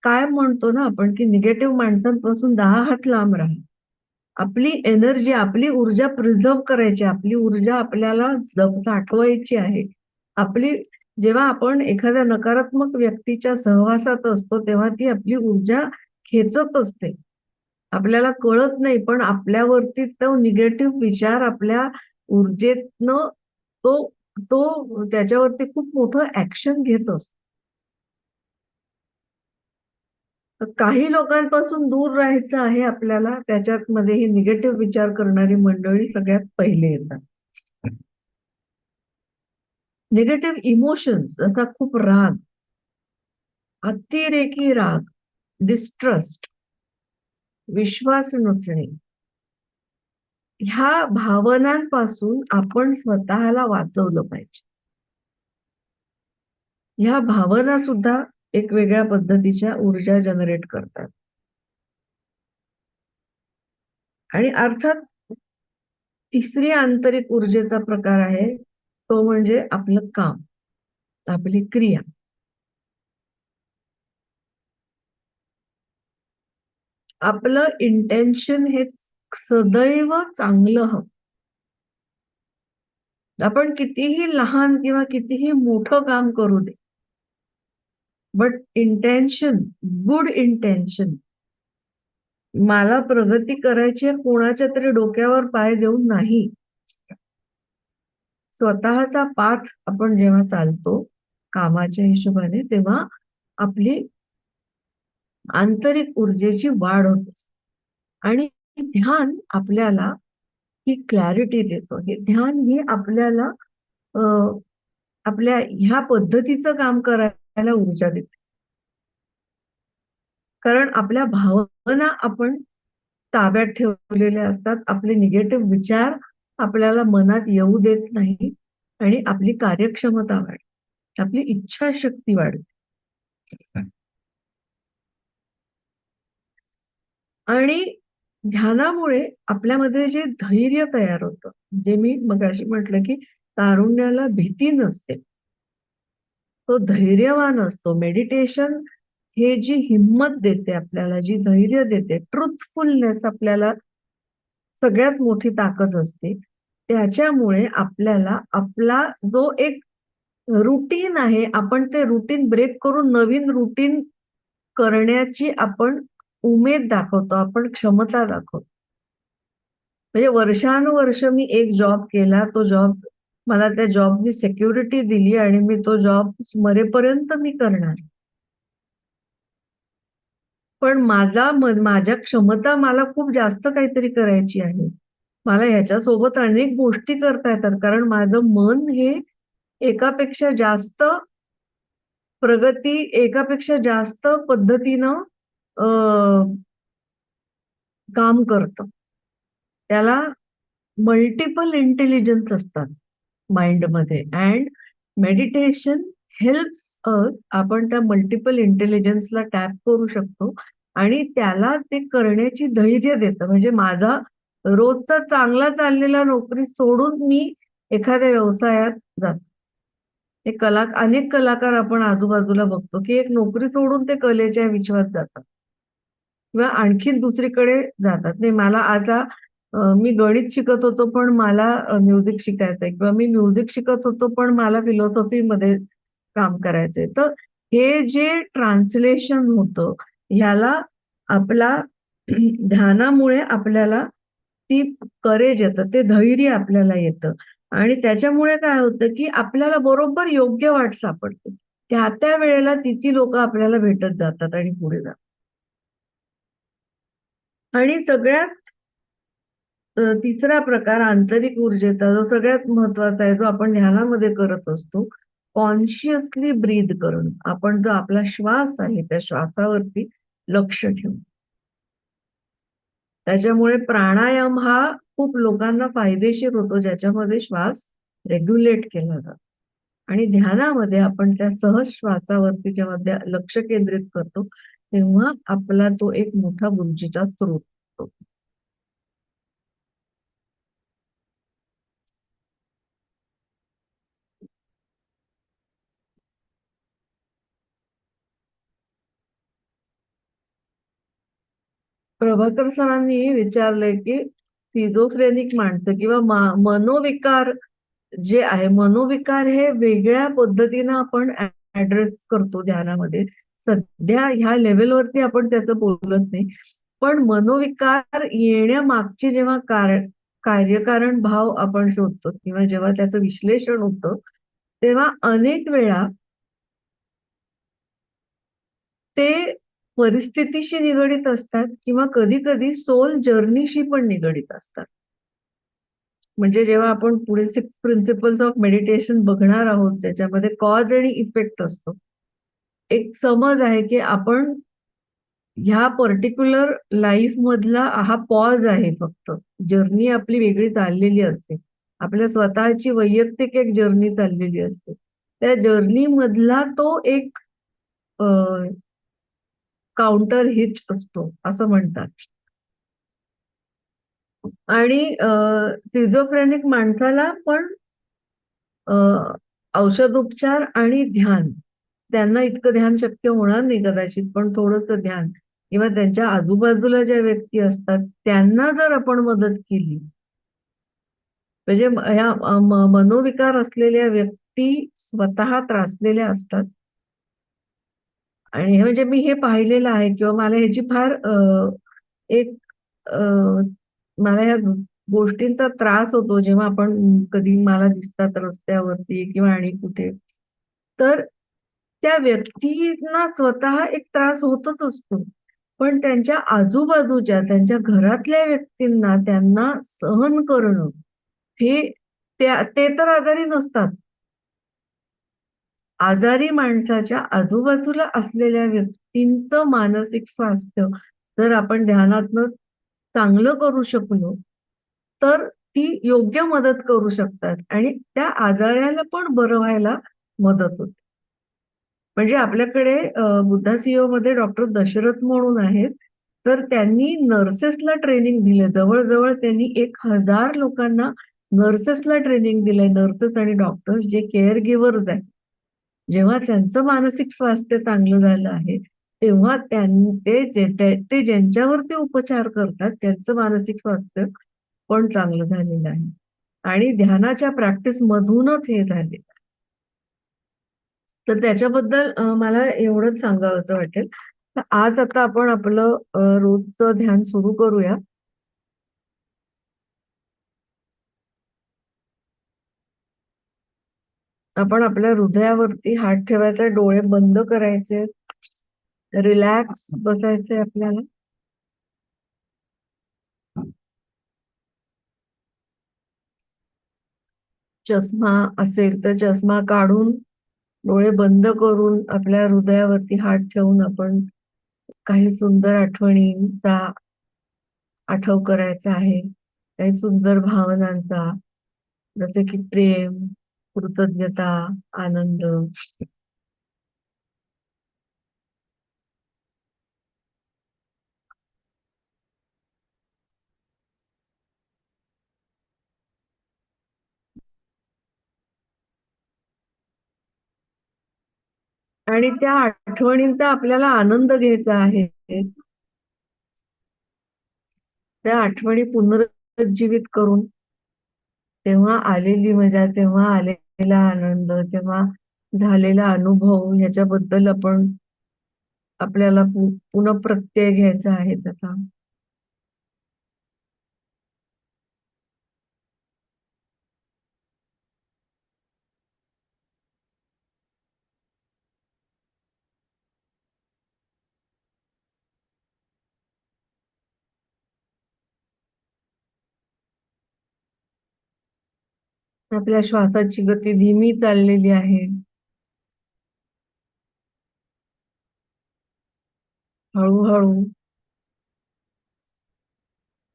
काय म्हणतो ना आपण की निगेटिव्ह माणसांपासून 10 हात लांब राहा. आपली एनर्जी, आपली ऊर्जा प्रिझर्व करायची, आपली ऊर्जा आपल्याला साठवायची आहे. आपली जेव्हा आपण एखाद्या नकारात्मक व्यक्तीच्या सहवासात असतो तेव्हा ती आपली ऊर्जा खेचत असते. आपल्याला कळत नाही, पण आपल्यावरती तो निगेटिव्ह विचार आपल्या ऊर्जेतनं तो तो त्याच्यावरती खूप मोठं ऍक्शन घेत असतो. तर काही लोकांपासून दूर राहायचं आहे आपल्याला, त्याच्यात मध्ये ही निगेटिव्ह विचार करणारी मंडळी सगळ्यात पहिले येतात. निगेटिव्ह इमोशन्स, जसा खूप राग, अतिरेकी राग, डिस्ट्रस्ट, विश्वास नसणे, ह्या भावनांपासून आपण स्वतःला वाचवलं पाहिजे. ह्या भावना सुद्धा एक वेगळ्या पद्धतीच्या ऊर्जा जनरेट करतात. आणि अर्थात तिसरी आंतरिक ऊर्जेचा प्रकार आहे तो म्हणजे आपलं काम, आपली क्रिया. आपलं इंटेन्शन हे सदैव चांगलं हवं. आपण कितीही लहान किंवा कितीही मोठं काम करू दे, बट इंटेन्शन, गुड इंटेन्शन, मला प्रगती करायची आहे कोणाच्या तरी डोक्यावर पाय देऊन नाही. स्वतःचा पाथ आपण जेव्हा चालतो कामाच्या हिशोबाने, तेव्हा आपली आंतरिक ऊर्जेची वाढ होत असते. आणि ध्यान आपल्याला ही क्लॅरिटी देतो. हे ध्यान हे आपल्याला आपल्या ह्या पद्धतीचं काम करायला ऊर्जा देते. कारण आपल्या भावना आपण ताब्यात ठेवलेल्या असतात. आपले निगेटिव्ह विचार आपल्याला मनात येऊ देत नाही आणि आपली कार्यक्षमता वाढते, आपली इच्छाशक्ती वाढते. आणि ध्यानामुळे आपल्यामध्ये जे धैर्य तयार होतं, जे मी मगाशी म्हटलं की तारुण्याला भीती नसते, तो धैर्यवान असतो. मेडिटेशन हे जी हिंमत देते आपल्याला, जी धैर्य देते, ट्रुथफुलनेस आपल्याला सगळ्यात मोठी ताकद असते. त्याच्यामुळे आपल्याला आपला जो एक रुटीन आहे, आपण ते रुटीन ब्रेक करून नवीन रुटीन करण्याची आपण उमेद दाखवतो, आपण क्षमता दाखवतो. म्हणजे वर्षानुवर्ष मी एक जॉब केला, तो जॉब मला त्या जॉबनी सिक्युरिटी दिली आणि मी तो जॉब मरेपर्यंत मी करणार. पण माझ्या क्षमता मला खूप जास्त काहीतरी करायची आहे. मला ह्याच्यासोबत अनेक गोष्टी करता येतात, कारण माझं मन हे एकापेक्षा जास्त प्रगती, एकापेक्षा जास्त पद्धतीनं काम करतं. त्याला मल्टिपल इंटेलिजन्स असतात माइंडमध्ये. अँड मेडिटेशन हेल्प्स अस, आपण त्या मल्टिपल इंटेलिजन्सला टॅप करू शकतो आणि त्याला ते करण्याची धैर्य देतं. म्हणजे माझा रोजचा चांगला चाललेला नोकरी सोडून मी एखाद्या व्यवसायात जातो. अनेक कलाकार आपण आजूबाजूला बघतो की एक नोकरी सोडून ते कलेच्या विश्वात जातात किंवा आणखीन दुसरीकडे जातात. नाही, मला आता मी गणित शिकत होतो पण मला म्युझिक शिकायचंय, किंवा मी म्युझिक शिकत होतो पण मला फिलॉसॉफीमध्ये काम करायचंय. तर हे जे ट्रान्सलेशन होतं, ह्याला आपला ध्यानामुळे आपल्याला ती करेज येतं, ते धैर्य आपल्याला येतं. आणि त्याच्यामुळे काय होतं की आपल्याला बरोबर योग्य वाट सापडते. त्या वेळेला ती लोक आपल्याला भेटत जातात आणि पुढे जातात. आणि सगळ्यात तिसरा प्रकार आंतरिक ऊर्जेचा, जो सगळ्यात महत्वाचा आहे, जो आपण ध्यानामध्ये करत असतो, कॉन्शियसली ब्रीद करणं. आपण जो आपला श्वास आहे त्या श्वासावरती लक्ष ठेवून. त्याच्यामुळे प्राणायाम हा खूप लोकांना फायदेशीर होतो, ज्याच्यामध्ये श्वास रेग्युलेट केला जातो. आणि ध्यानामध्ये आपण त्या सहज श्वासावरती जेव्हा लक्ष केंद्रित करतो, तेव्हा आपला तो एक मोठा ऊर्जेचा स्रोत होतो. प्रभाकर सरांनी विचारलंय की सिझोफ्रेनिक माणसं किंवा मनोविकार जे आहे मनोविकार हे वेगळ्या पद्धतीनं आपण ऍड्रेस करतो ध्यानामध्ये. सध्या ह्या लेवलवरती आपण त्याचं बोलत नाही. पण मनोविकार येण्यामागचे जेव्हा कार्यकारण भाव आपण शोधतो किंवा जेव्हा त्याचं विश्लेषण होतं, तेव्हा अनेक वेळा ते परिस्थितीशी निगडीत असतात किंवा कधी-कधी सोल जर्नीशी पण निगडीत असतात. म्हणजे जेव्हा आपण पुढे 6 प्रिन्सिपल्स ऑफ मेडिटेशन बघणार आहोत, त्याच्यामध्ये कॉज आणि इफेक्ट असतो. एक समज आहे की आपण ह्या पर्टिक्युलर लाईफ मधला हा पॉज आहे फक्त. जर्नी आपली वेगळी चाललेली असते. आपल्या स्वतःची वैयक्तिक एक जर्नी चाललेली असते. त्या जर्नी मधला तो एक काउंटर हिच असतो असं म्हणतात. आणि सिझोफ्रेनिक माणसाला पण औषधोपचार आणि ध्यान, त्यांना इतकं ध्यान शक्य होणार नाही कदाचित, पण थोडंसं ध्यान किंवा त्यांच्या आजूबाजूला ज्या व्यक्ती असतात त्यांना जर आपण मदत केली, म्हणजे ह्या मनोविकार असलेल्या व्यक्ती स्वतः त्रासलेल्या असतात. आणि हे म्हणजे मी हे पाहिलेलं आहे किंवा मला ह्याची फार एक अ, मला ह्या गोष्टींचा त्रास होतो जेव्हा आपण कधी मला दिसतात रस्त्यावरती किंवा आणि कुठे. तर त्या व्यक्तींना स्वतः एक त्रास होतच असतो. पण त्यांच्या आजूबाजूच्या, त्यांच्या घरातल्या व्यक्तींना त्यांना सहन करणं हे ते तर आजारी नसतात. आजारी माणसाच्या आजूबाजूला असलेल्या व्यक्तींचं मानसिक स्वास्थ्य जर आपण ध्यानातनं चांगलं करू शकलो, तर ती योग्य मदत करू शकतात आणि त्या आजाराला पण बरं व्हायला मदत होते. म्हणजे आपल्याकडे बुद्धा सीईओ मध्ये डॉक्टर दशरथ म्हणून आहेत. तर त्यांनी नर्सेसला ट्रेनिंग दिलं. जवळ-जवळ त्यांनी 1000 लोकांना नर्सेसला ट्रेनिंग दिलंय. नर्सेस आणि डॉक्टर्स जे केअर गिव्हर्स आहेत. जेव्हा त्यांचं मानसिक स्वास्थ्य चांगलं झालं आहे, तेव्हा ते ज्यांच्यावर ते उपचार करतात, त्यांचं मानसिक स्वास्थ्य पण चांगलं झालेलं आहे. आणि ध्यानाच्या प्रॅक्टिस मधूनच हे झाले. तर त्याच्याबद्दल मला एवढंच सांगावसं वाटेल. तर आज आता आपण आपलं रोजचं ध्यान सुरू करूया. आपण आपल्या हृदयावरती हात ठेवायचा, डोळे बंद करायचे, रिलॅक्स बसायचंय आपल्याला. चष्मा असेल तर चष्मा काढून, डोळे बंद करून आपल्या हृदयावरती हात ठेवून आपण काही सुंदर आठवणींचा आठव करायचा आहे. काही सुंदर भावनांचा, जसे की प्रेम, कृतज्ञता, आनंद. आणि त्या आठवणींचा आपल्याला आनंद घ्यायचा आहे. त्या आठवणी पुनरुज्जीवित करून तेव्हा आलेली मजा, तेव्हा आलेला आनंद, तेव्हा झालेला अनुभव ह्याच्याबद्दल आपण आपल्याला पुनःप्रत्यय घ्यायचा आहे त्याचा. आपल्या श्वासाची गती धीमी चाललेली आहे. हळूहळू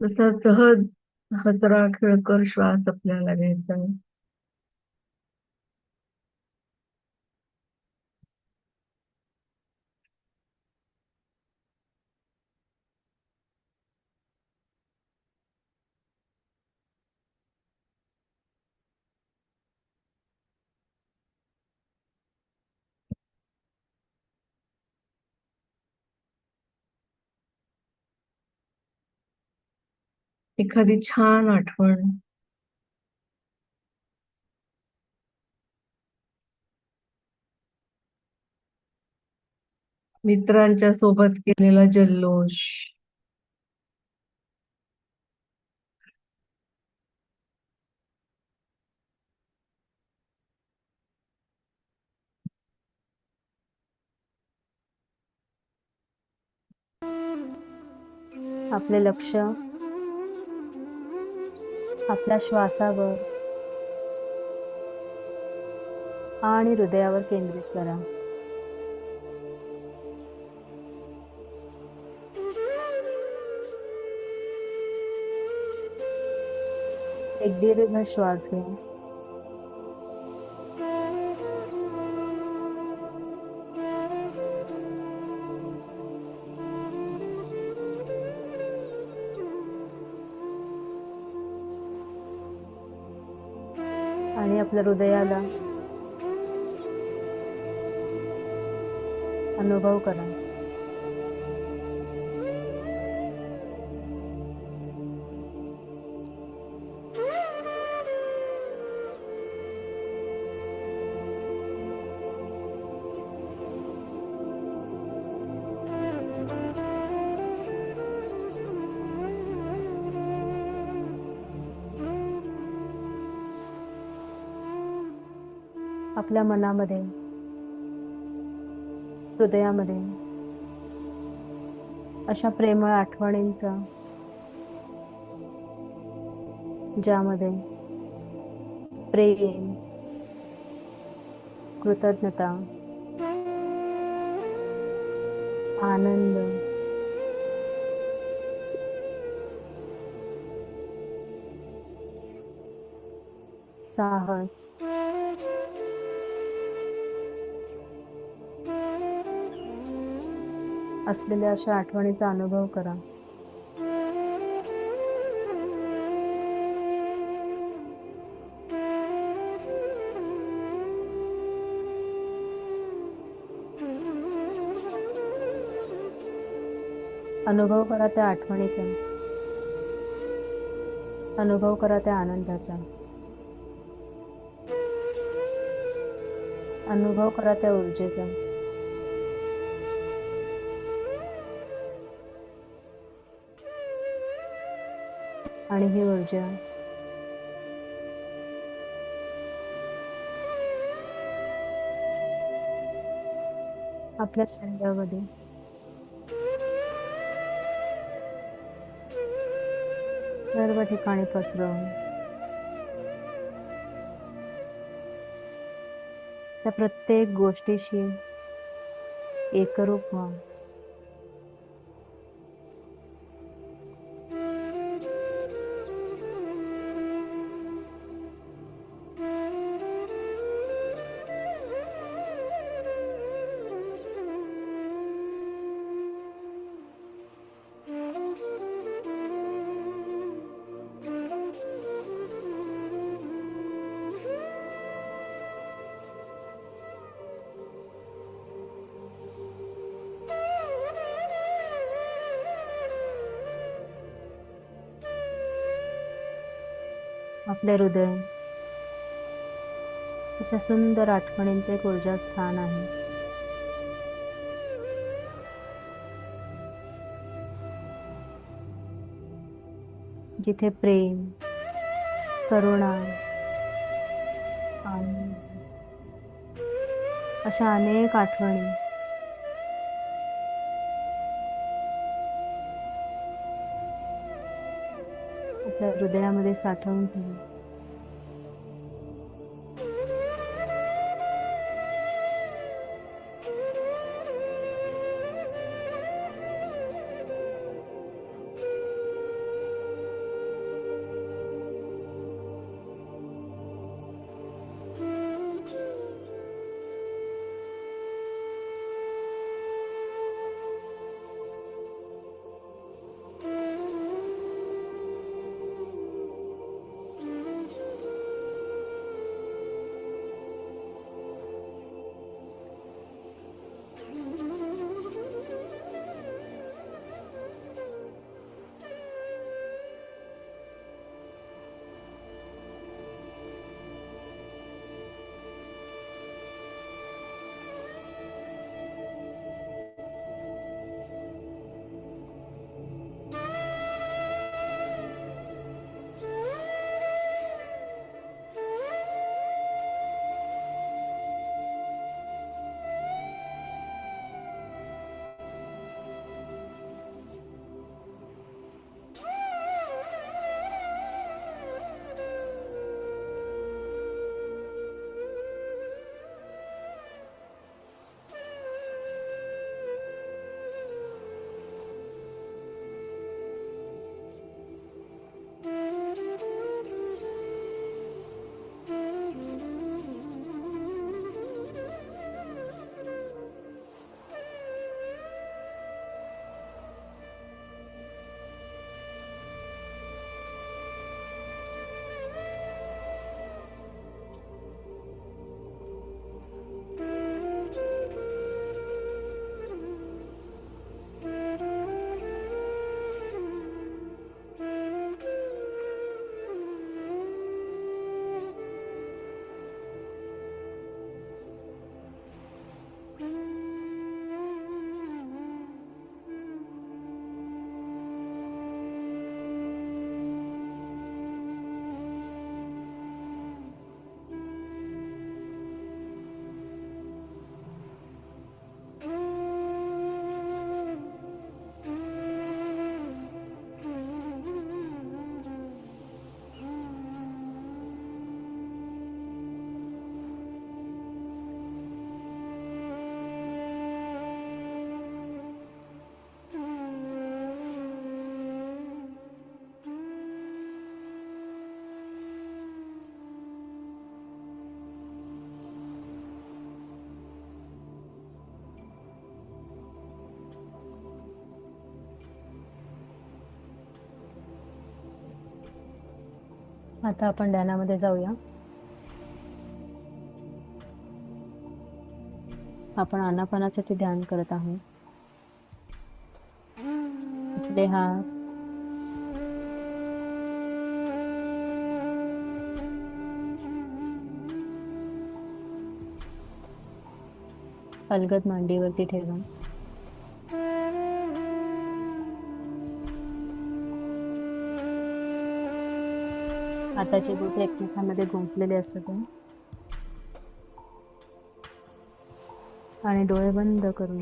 तसा सहज हसरा खेळकर श्वास आपल्याला घ्यायचा आहे. एखादी छान आठवण, मित्रांच्या सोबत केलेला जल्लोष, आपले लक्ष आपल्या श्वासावर आणि हृदयावर केंद्रित करा. एक दीर्घ श्वास घ्या. आणि आपल्या हृदयाला अनुभव करा. आपल्या मनामध्ये, हृदयामध्ये अशा प्रेमळ आठवणींचा, ज्यामध्ये प्रेम, कृतज्ञता, आनंद, साहस, असलेल्या अशा आठवणीचा अनुभव करा. अनुभव करा त्या आठवणीचा, अनुभव करा त्या आनंदाचा, अनुभव करा त्या ऊर्जेचा. आणि ही ऊर्जा आपल्या शरीरामध्ये सर्व ठिकाणी पसरवून त्या प्रत्येक गोष्टीशी एकरूप व्हा. आपले हृदय अशा सुंदर आठवणींचे एक ऊर्जास्थान आहे. जिथे प्रेम, करुणा, आनंद अशा अनेक आठवणी आपल्या हृदयामध्ये साठवून ठेवा. आता आपण ध्यानामध्ये जाऊया. आपण आनापानासाठी ध्यान करत आहोत. आपले हात अलगद मांडीवरती ठेवा. हाताचे बोट एकमेकांमध्ये गुंफलेले असू दे आणि डोळे बंद करून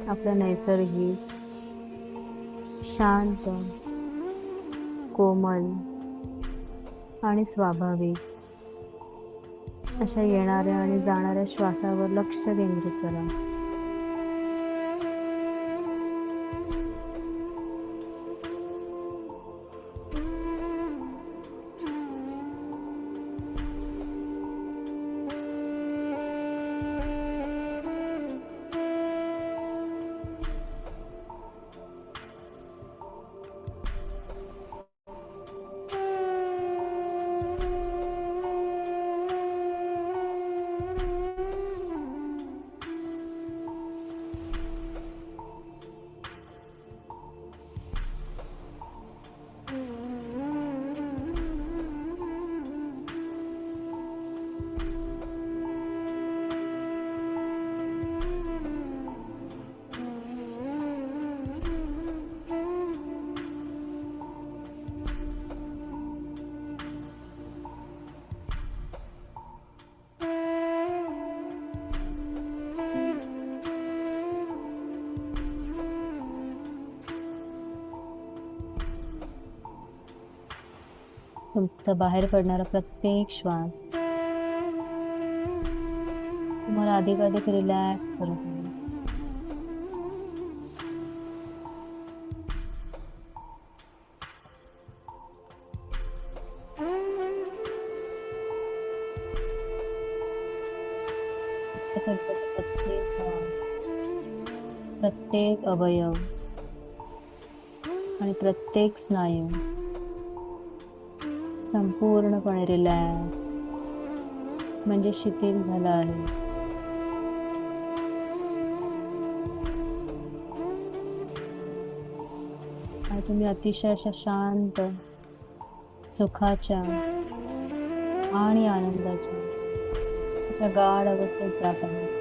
आपल्या नैसर्गिक, शांत, कोमल आणि स्वाभाविक अशा येणाऱ्या आणि जाणाऱ्या श्वासावर लक्ष केंद्रित करा. तुमचा बाहेर पडणारा प्रत्येक श्वास तुम्हाला अधिकाधिक रिलॅक्स करत आहे. प्रत्येक श्वास, प्रत्येक अवयव आणि प्रत्येक स्नायू संपूर्णपणे रिलॅक्स म्हणजे शिथिल झाला आहे. आणि तुम्ही अतिशय अशा शांत, सुखाच्या आणि आनंदाच्या एका गाढ अवस्थेत जात आहात.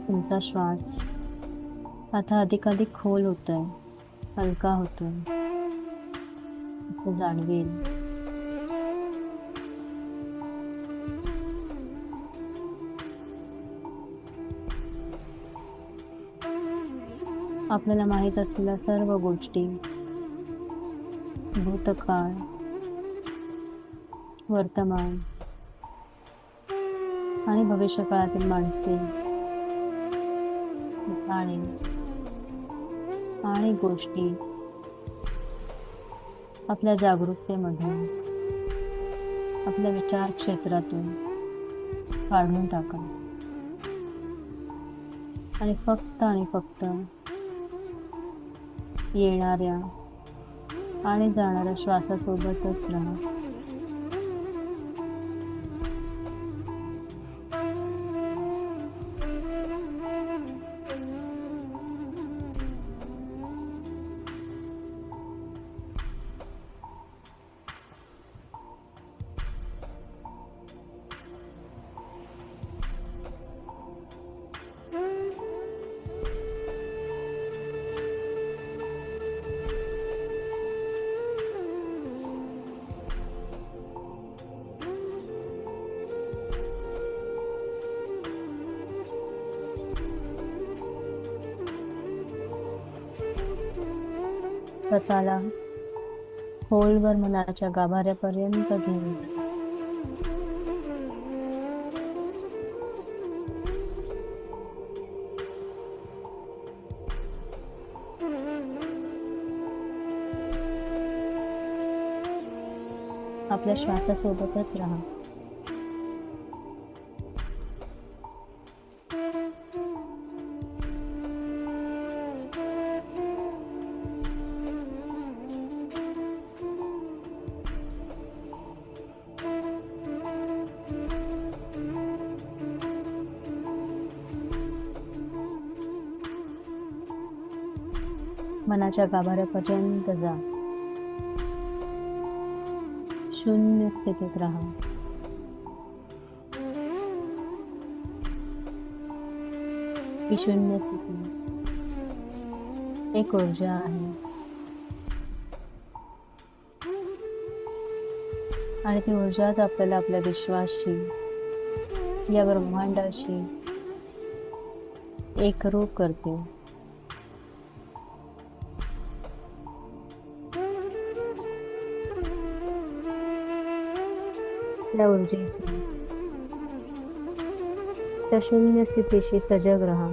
तुमचा श्वास आता अधिकाधिक खोल होतोय, हलका होतोय. जाणवेल आपल्याला माहीत असलेल्या सर्व गोष्टी, भूतकाळ, वर्तमान आणि भविष्यकाळातील माणसे, ठिकाणे आणि गोष्टी आपल्या जागरूकतेमधून, आपल्या विचार क्षेत्रातून काढून टाका आणि फक्त येणाऱ्या आणि जाणाऱ्या श्वासासोबतच राहा. स्वतःला खोलवर मनाच्या गाभाऱ्यापर्यंत घेऊन जा. आपल्या श्वासासोबतच राहा. मनाच्या गाभाऱ्यापर्यंत जा. शून्य स्थितीत राहा. ही शून्य स्थिती एक ऊर्जा आहे आणि ती ऊर्जाच आपल्याला आपल्या विश्वाशी, या ब्रह्मांडाशी एकरूप करते. त्या ऊर्जेशी, त्या शून्य स्थितीशी सजग राहा.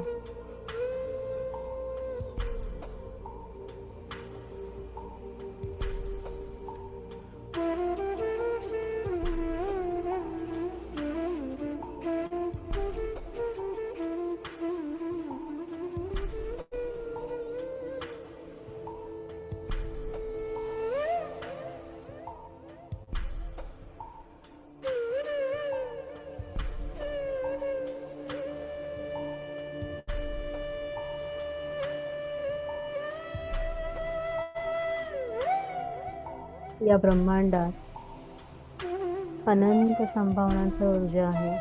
या ब्रह्मांडात अनंत संभावनांची ऊर्जा आहे.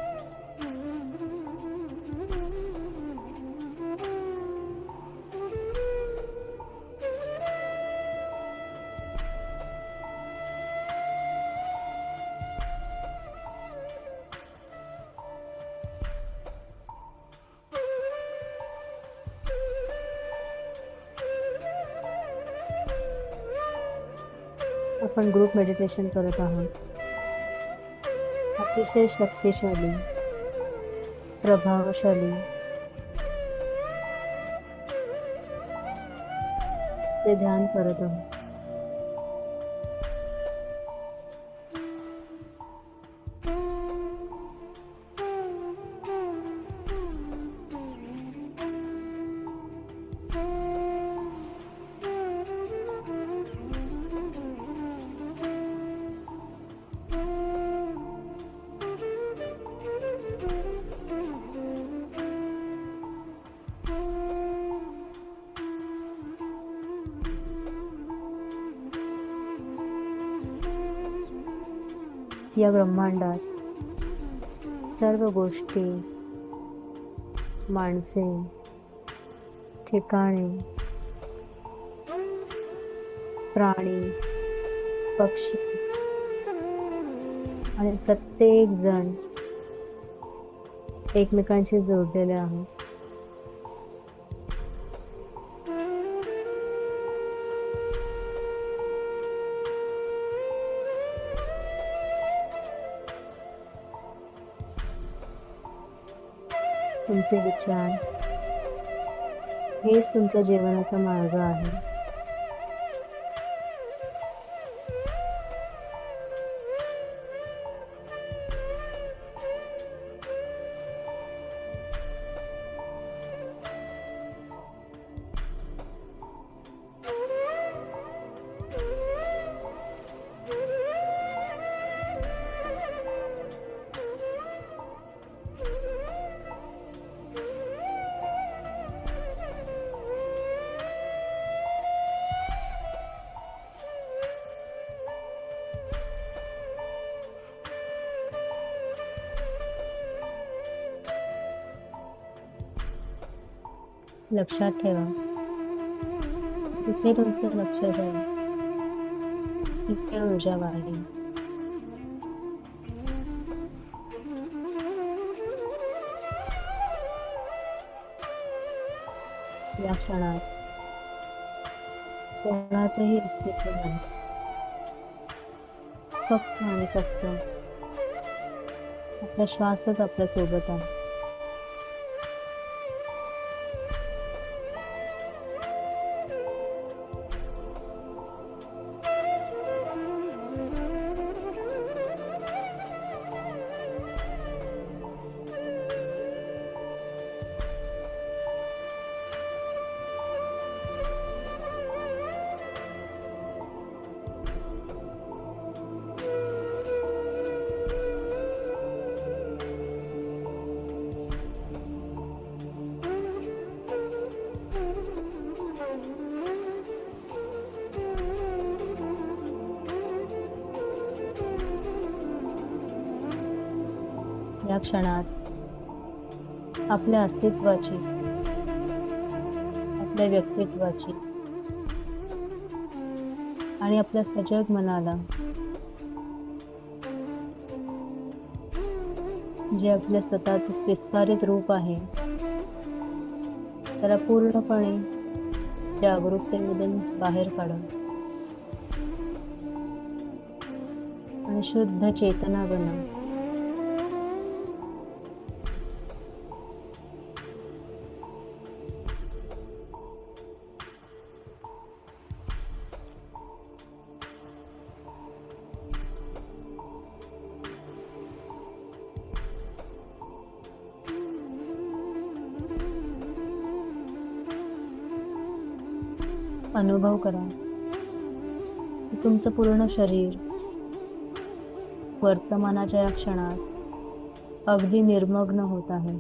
आपण ग्रुप मेडिटेशन करत आहोत. अतिशय शक्तिशाली, प्रभावशाली ते ध्यान करत आहोत. या ब्रह्मांडात सर्व गोष्टी, माणसे, ठिकाणे, प्राणी, पक्षी आणि प्रत्येक जण एकमेकांशी जोडलेले आहोत. तुमचे विचार हेच तुमच्या जीवनाचा मार्ग आहे. लक्षात ठेवा, जिथे तुमचं लक्ष जाईल तिथे ऊर्जा वाढेल. या क्षणात कोणाचंही अस्तित्व नाही. फक्त आणि फक्त आपला श्वासच आपल्या सोबत आहे. या क्षणात आपल्या अस्तित्वाची, आपल्या व्यक्तित्वाची आणि आपल्या सजग मनाला, जे आपल्या स्वतःच विस्तारित रूप आहे, त्याला पूर्णपणे जागरूकतेमधून बाहेर काढा आणि शुद्ध चेतना बना. अनुभव करा की तुमचं पूर्ण शरीर वर्तमानाच्या या क्षणात अगदी निर्मग्न होत आहे.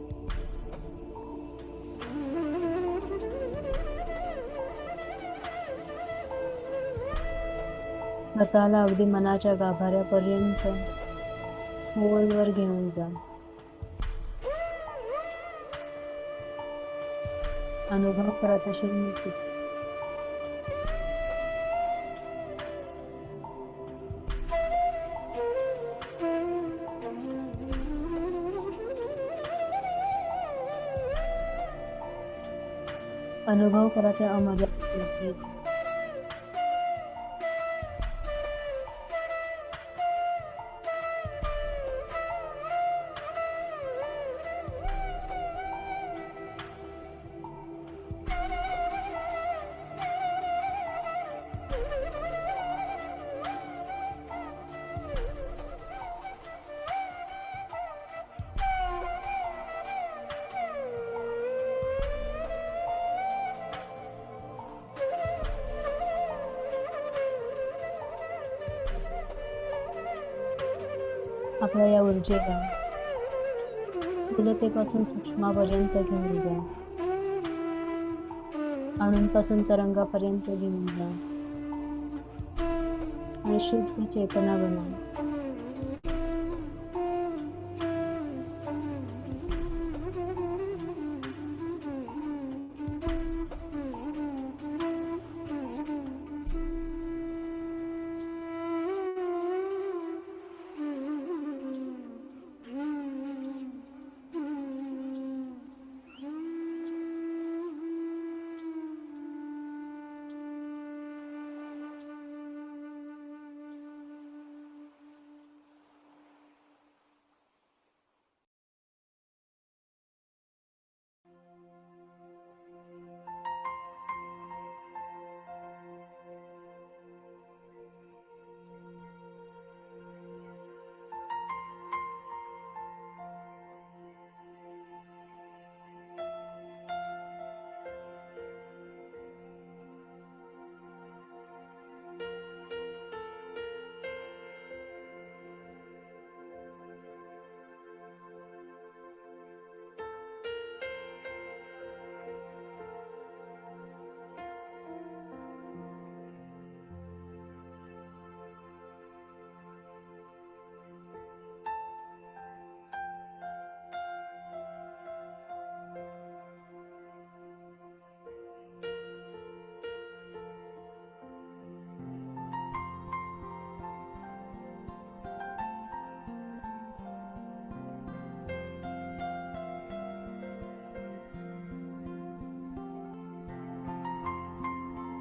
स्वतःला अगदी मनाच्या गाभाऱ्यापर्यंत खोलवर घेऊन जा. अनुभव करा तशी मुक्ती. अनुभव करा त्या अमर्यादित. आपल्या या ऊर्जेला स्थूलतेपासून सूक्ष्मापर्यंत घेऊन जा. अणूंपासून तरंगापर्यंत घेऊन जा आणि शुद्ध चेतना बनवा.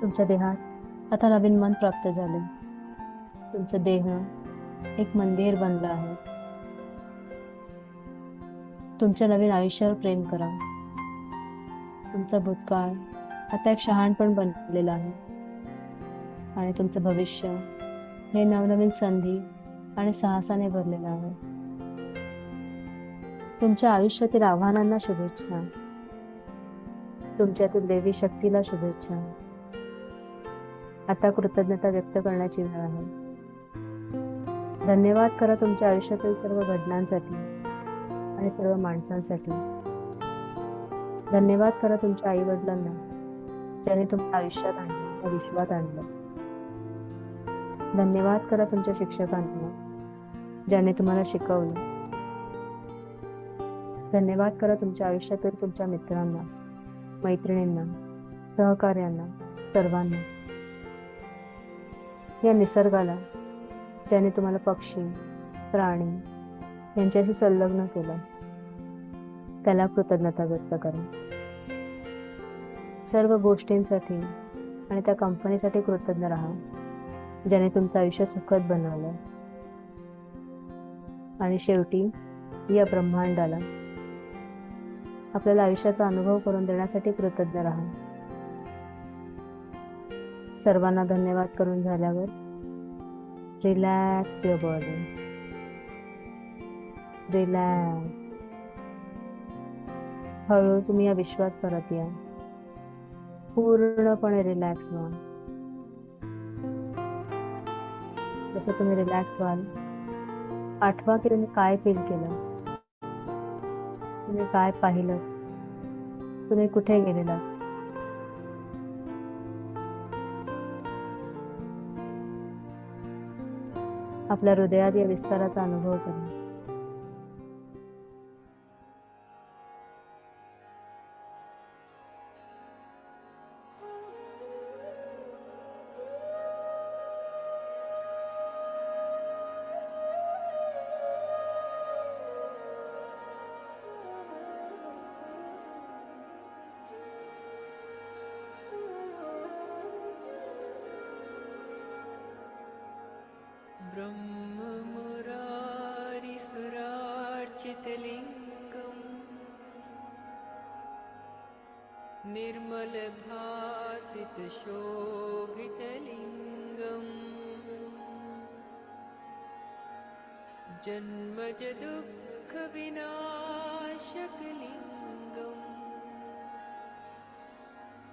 तुमच्या देहात आता नवीन मन प्राप्त झाले. तुमचं देह एक मंदिर बनलं आहे. तुमच्या नवीन आयुष्यावर प्रेम करा. तुमचा भूतकाळ आता एक शहाणपण बनलेला आहे आणि तुमचं भविष्य हे नवनवीन संधी आणि साहसाने भरलेलं आहे. तुमच्या आयुष्यातील आव्हानांना शुभेच्छा. तुमच्यातील देवी शक्तीला शुभेच्छा. आता कृतज्ञता व्यक्त करण्याची वेळ आहे. धन्यवाद करा तुमच्या आयुष्यातील सर्व घटनांसाठी आणि सर्व माणसांसाठी. धन्यवाद करा तुमच्या आई वडिलांना ज्याने तुमच्या आयुष्यात आणलं या विश्वात आणलं. धन्यवाद करा तुमच्या शिक्षकांना ज्याने तुम्हाला शिकवलं. धन्यवाद करा तुमच्या आयुष्यातील तुमच्या मित्रांना, मैत्रिणींना, सहकार्यांना, सर्वांना. या निसर्गाला ज्याने तुम्हाला पक्षी, प्राणी यांच्याशी संलग्न केलं, त्याला कृतज्ञता व्यक्त करा. सर्व गोष्टींसाठी आणि त्या कंपनीसाठी कृतज्ञ राहा ज्याने तुमचं आयुष्य सुखद बनवलं. आणि शेवटी या ब्रह्मांडाला आपल्याला आयुष्याचा अनुभव करून देण्यासाठी कृतज्ञ राहा. सर्वांना धन्यवाद करून झाल्यावर रिलॅक्स युअर बॉडी. रिलॅक्स. हळूहळू तुम्ही या विश्वात परत या. पूर्णपणे रिलॅक्स व्हा. जसं तुम्ही रिलॅक्स व्हाल, आठवा की तुम्ही काय फील केलं, तुम्ही काय पाहिलं, तुम्ही कुठे गेलेला. आपल्या हृदयात या विस्ताराचा अनुभव करा. ब्रह्ममुरारिसुरार्चितलिङ्गम् निर्मलभासितशोभितलिङ्गम् जन्मज दुःखविनाशकलिङ्गम्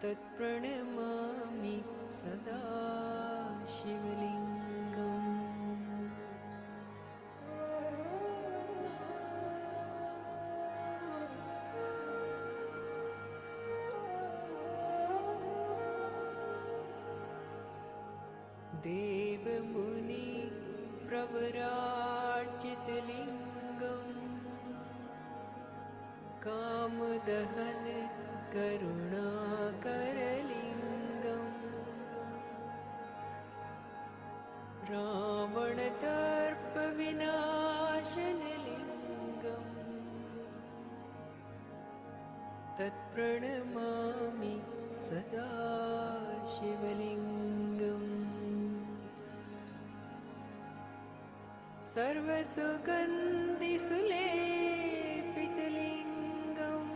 तत्प्रणमामि सदा शिवलिङ्गम्. देवमुनि प्रवरार्चितलिङ्गम् कामदहन करुणाकरलिङ्गम् रावणदर्पविनाशनलिङ्गम् तत्प्रणमामि सदा शिवलिङ्गम्. सर्वसुगन्धिसुलेपितलिङ्गम्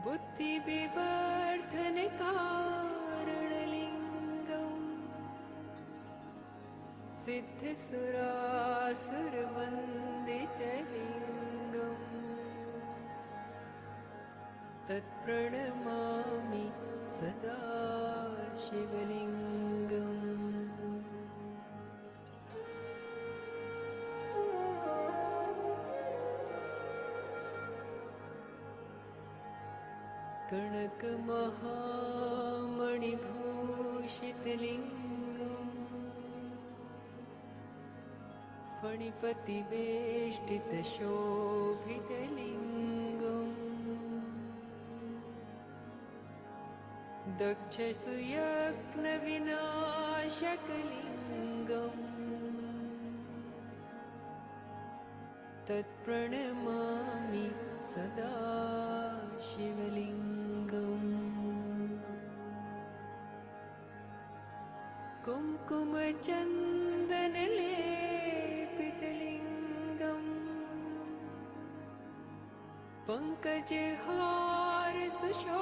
बुद्धिविवर्धनकारणलिङ्गम् सिद्धसुरासुरवन्दितलिङ्गम् तत्प्रणमामि सदा शिवलिङ्गम्. कनकमहामणिभूषितलिङ्गम् फणिपतिवेष्टितशोभितलिङ्गम् दक्षसुयज्ञविनाशकलिङ्गम् तत्प्रणमामि सदा शिवलिङ्गम्. कुङ्कुमचन्दनलेपितलिङ्गम् पङ्कजहार सुशोभितलिङ्गम्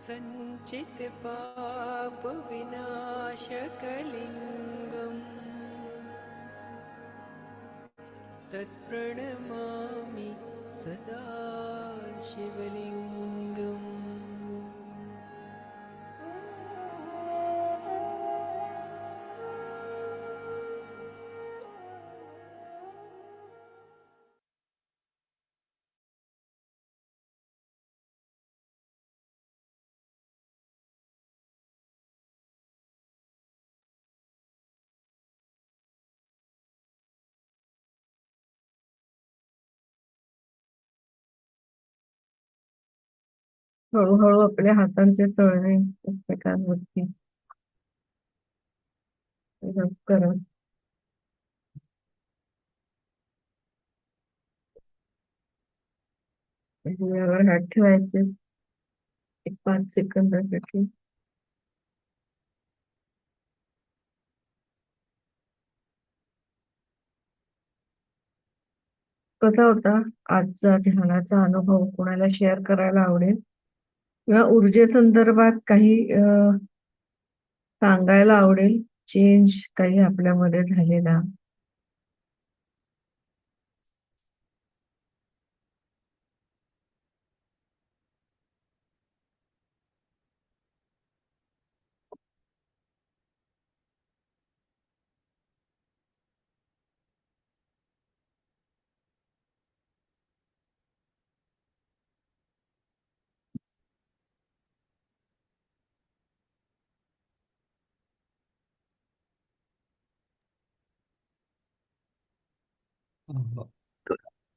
सञ्चितपापविनाशकलिङ्गम् तत्प्रणमामि सदा शिवलिङ्गम् हळूहळू आपल्या हातांचे तळवे एकमेकांवरती रब करा. यावर हात ठेवायचे एक 5 सेकंदासाठी. कसा होता आजचा ध्यानाचा अनुभव? कोणाला शेअर करायला आवडेल किंवा ऊर्जेसंदर्भात काही सांगायला आवडेल? चेंज काही आपल्यामध्ये झालेला?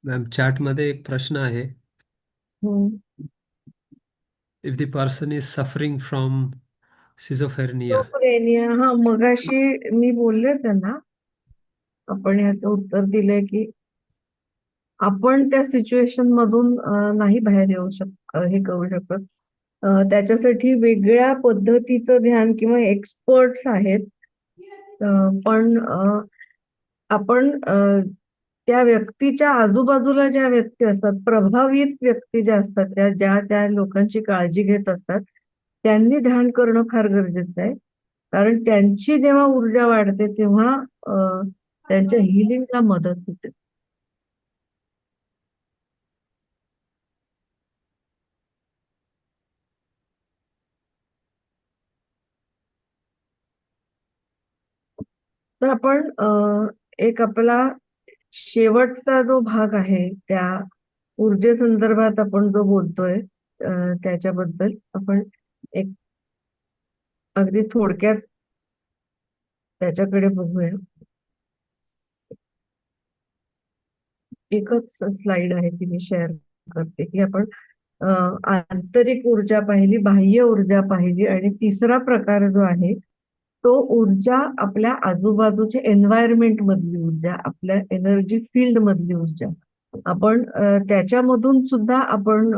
मॅम, चॅटमध्ये एक प्रश्न आहे. हम्म. If the person is suffering from schizophrenia. हा, मगाशी मी बोलले त्यांना, आपण याचं उत्तर दिलंय की आपण त्या सिच्युएशन मधून नाही बाहेर येऊ हे करू शकत. त्याच्यासाठी वेगळ्या पद्धतीचं ध्यान किंवा एक्सपर्ट्स आहेत. पण आपण त्या व्यक्तीच्या आजूबाजूला ज्या व्यक्ती असतात, प्रभावित व्यक्ती ज्या असतात, त्या लोकांची काळजी घेत असतात, त्यांनी ध्यान करणं फार गरजेचं आहे. कारण त्यांची जेव्हा ऊर्जा वाढते तेव्हा त्यांच्या हिलिंगला मदत होते. तर आपण एक आपला शेवटचा जो भाग आहे त्या ऊर्जेसंदर्भात आपण जो बोलतोय त्याच्याबद्दल आपण एक अगदी थोडक्यात त्याच्याकडे बघूया. एकच स्लाइड आहे ती मी शेअर करते की आपण आंतरिक ऊर्जा पाहिली, बाह्य ऊर्जा पाहिली, आणि तिसरा प्रकार जो आहे तो ऊर्जा आपल्या आजूबाजूच्या एन्व्हायरमेंट मधली ऊर्जा, आपल्या एनर्जी फील्ड मधली ऊर्जा. आपण त्याच्यामधून सुद्धा आपण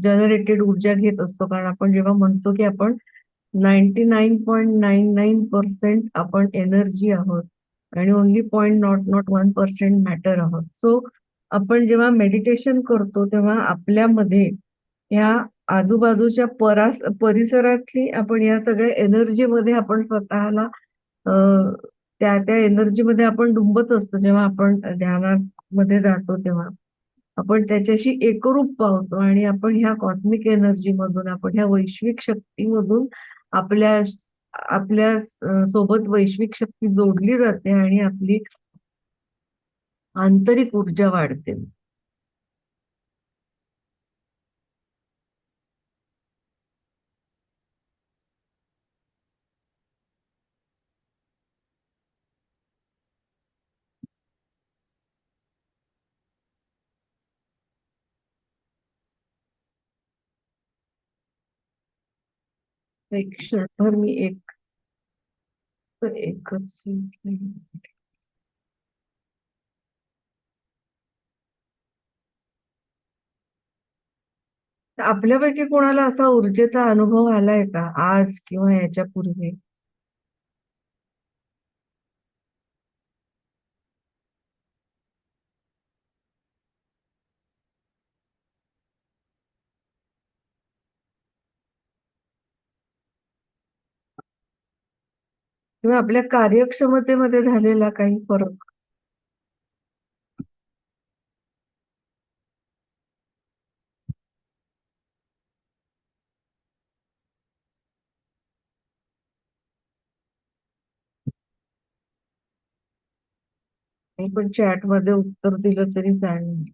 जनरेटेड ऊर्जा घेत असतो. कारण आपण जेव्हा म्हणतो की आपण 99.99% आपण एनर्जी आहोत आणि ओन्ली 0.001% मॅटर आहोत. सो आपण जेव्हा मेडिटेशन करतो तेव्हा आपल्यामध्ये ह्या आजूबाजूच्या परिसरातली आपण या सगळ्या एनर्जीमध्ये आपण स्वतःला त्या त्या एनर्जीमध्ये आपण डुंबत असतो. जेव्हा आपण ध्यानामध्ये जातो तेव्हा आपण त्याच्याशी एकरूप पावतो आणि आपण ह्या कॉस्मिक एनर्जी मधून, आपण ह्या वैश्विक शक्तीमधून आपल्या आपल्या सोबत वैश्विक शक्ती जोडली जाते आणि आपली आंतरिक ऊर्जा वाढते. एक क्षणभर मी एकच आपल्यापैकी कोणाला असा ऊर्जेचा अनुभव आलाय का आज किंवा याच्यापूर्वी? किंवा आपल्या कार्यक्षमतेमध्ये झालेला काही फरक? मी पण चॅटमध्ये उत्तर दिलं तरी चालेल.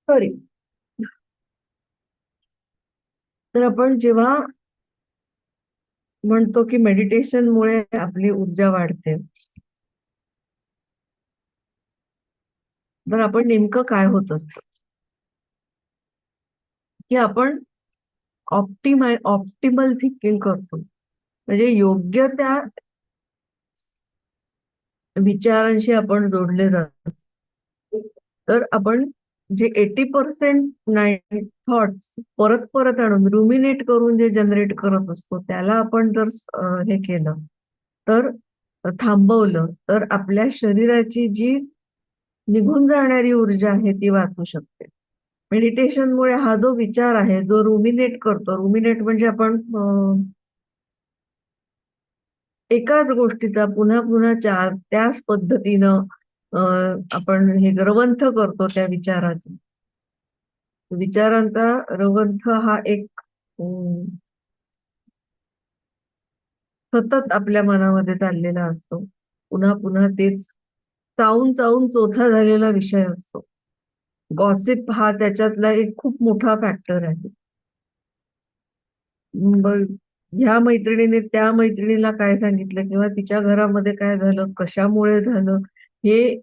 सॉरी. तर आपण जेव्हा म्हणतो की मेडिटेशनमुळे आपली ऊर्जा वाढते, तर आपण नेमकं काय होत असतं की आपण ऑप्टिमल थिंकिंग करतो, म्हणजे योग्य त्या विचारांशी आपण जोडले जातो. तर आपण जे 80% थॉट्स परत परत आणून रुमिनेट करून जे जनरेट करत असतो, त्याला आपण जर हे केलं, तर थांबवलं, तर आपल्या शरीराची जी निघून जाणारी ऊर्जा आहे ती वाचू शकते. मेडिटेशनमुळे हा जो विचार आहे, जो रुमिनेट करतो, रुमिनेट म्हणजे आपण एकाच गोष्टीचा पुन्हा पुन्हा त्याच पद्धतीनं आपण हे रवंथ करतो त्या विचाराचं. विचारांचा रवंथ हा एक सतत आपल्या मनामध्ये चाललेला असतो. पुन्हा पुन्हा तेच चावून चावून चोथा झालेला विषय असतो. गॉसिप हा त्याच्यातला एक खूप मोठा फॅक्टर आहे. ह्या मैत्रिणीने त्या मैत्रिणीला काय सांगितलं किंवा तिच्या घरामध्ये काय झालं, कशामुळे झालं, हे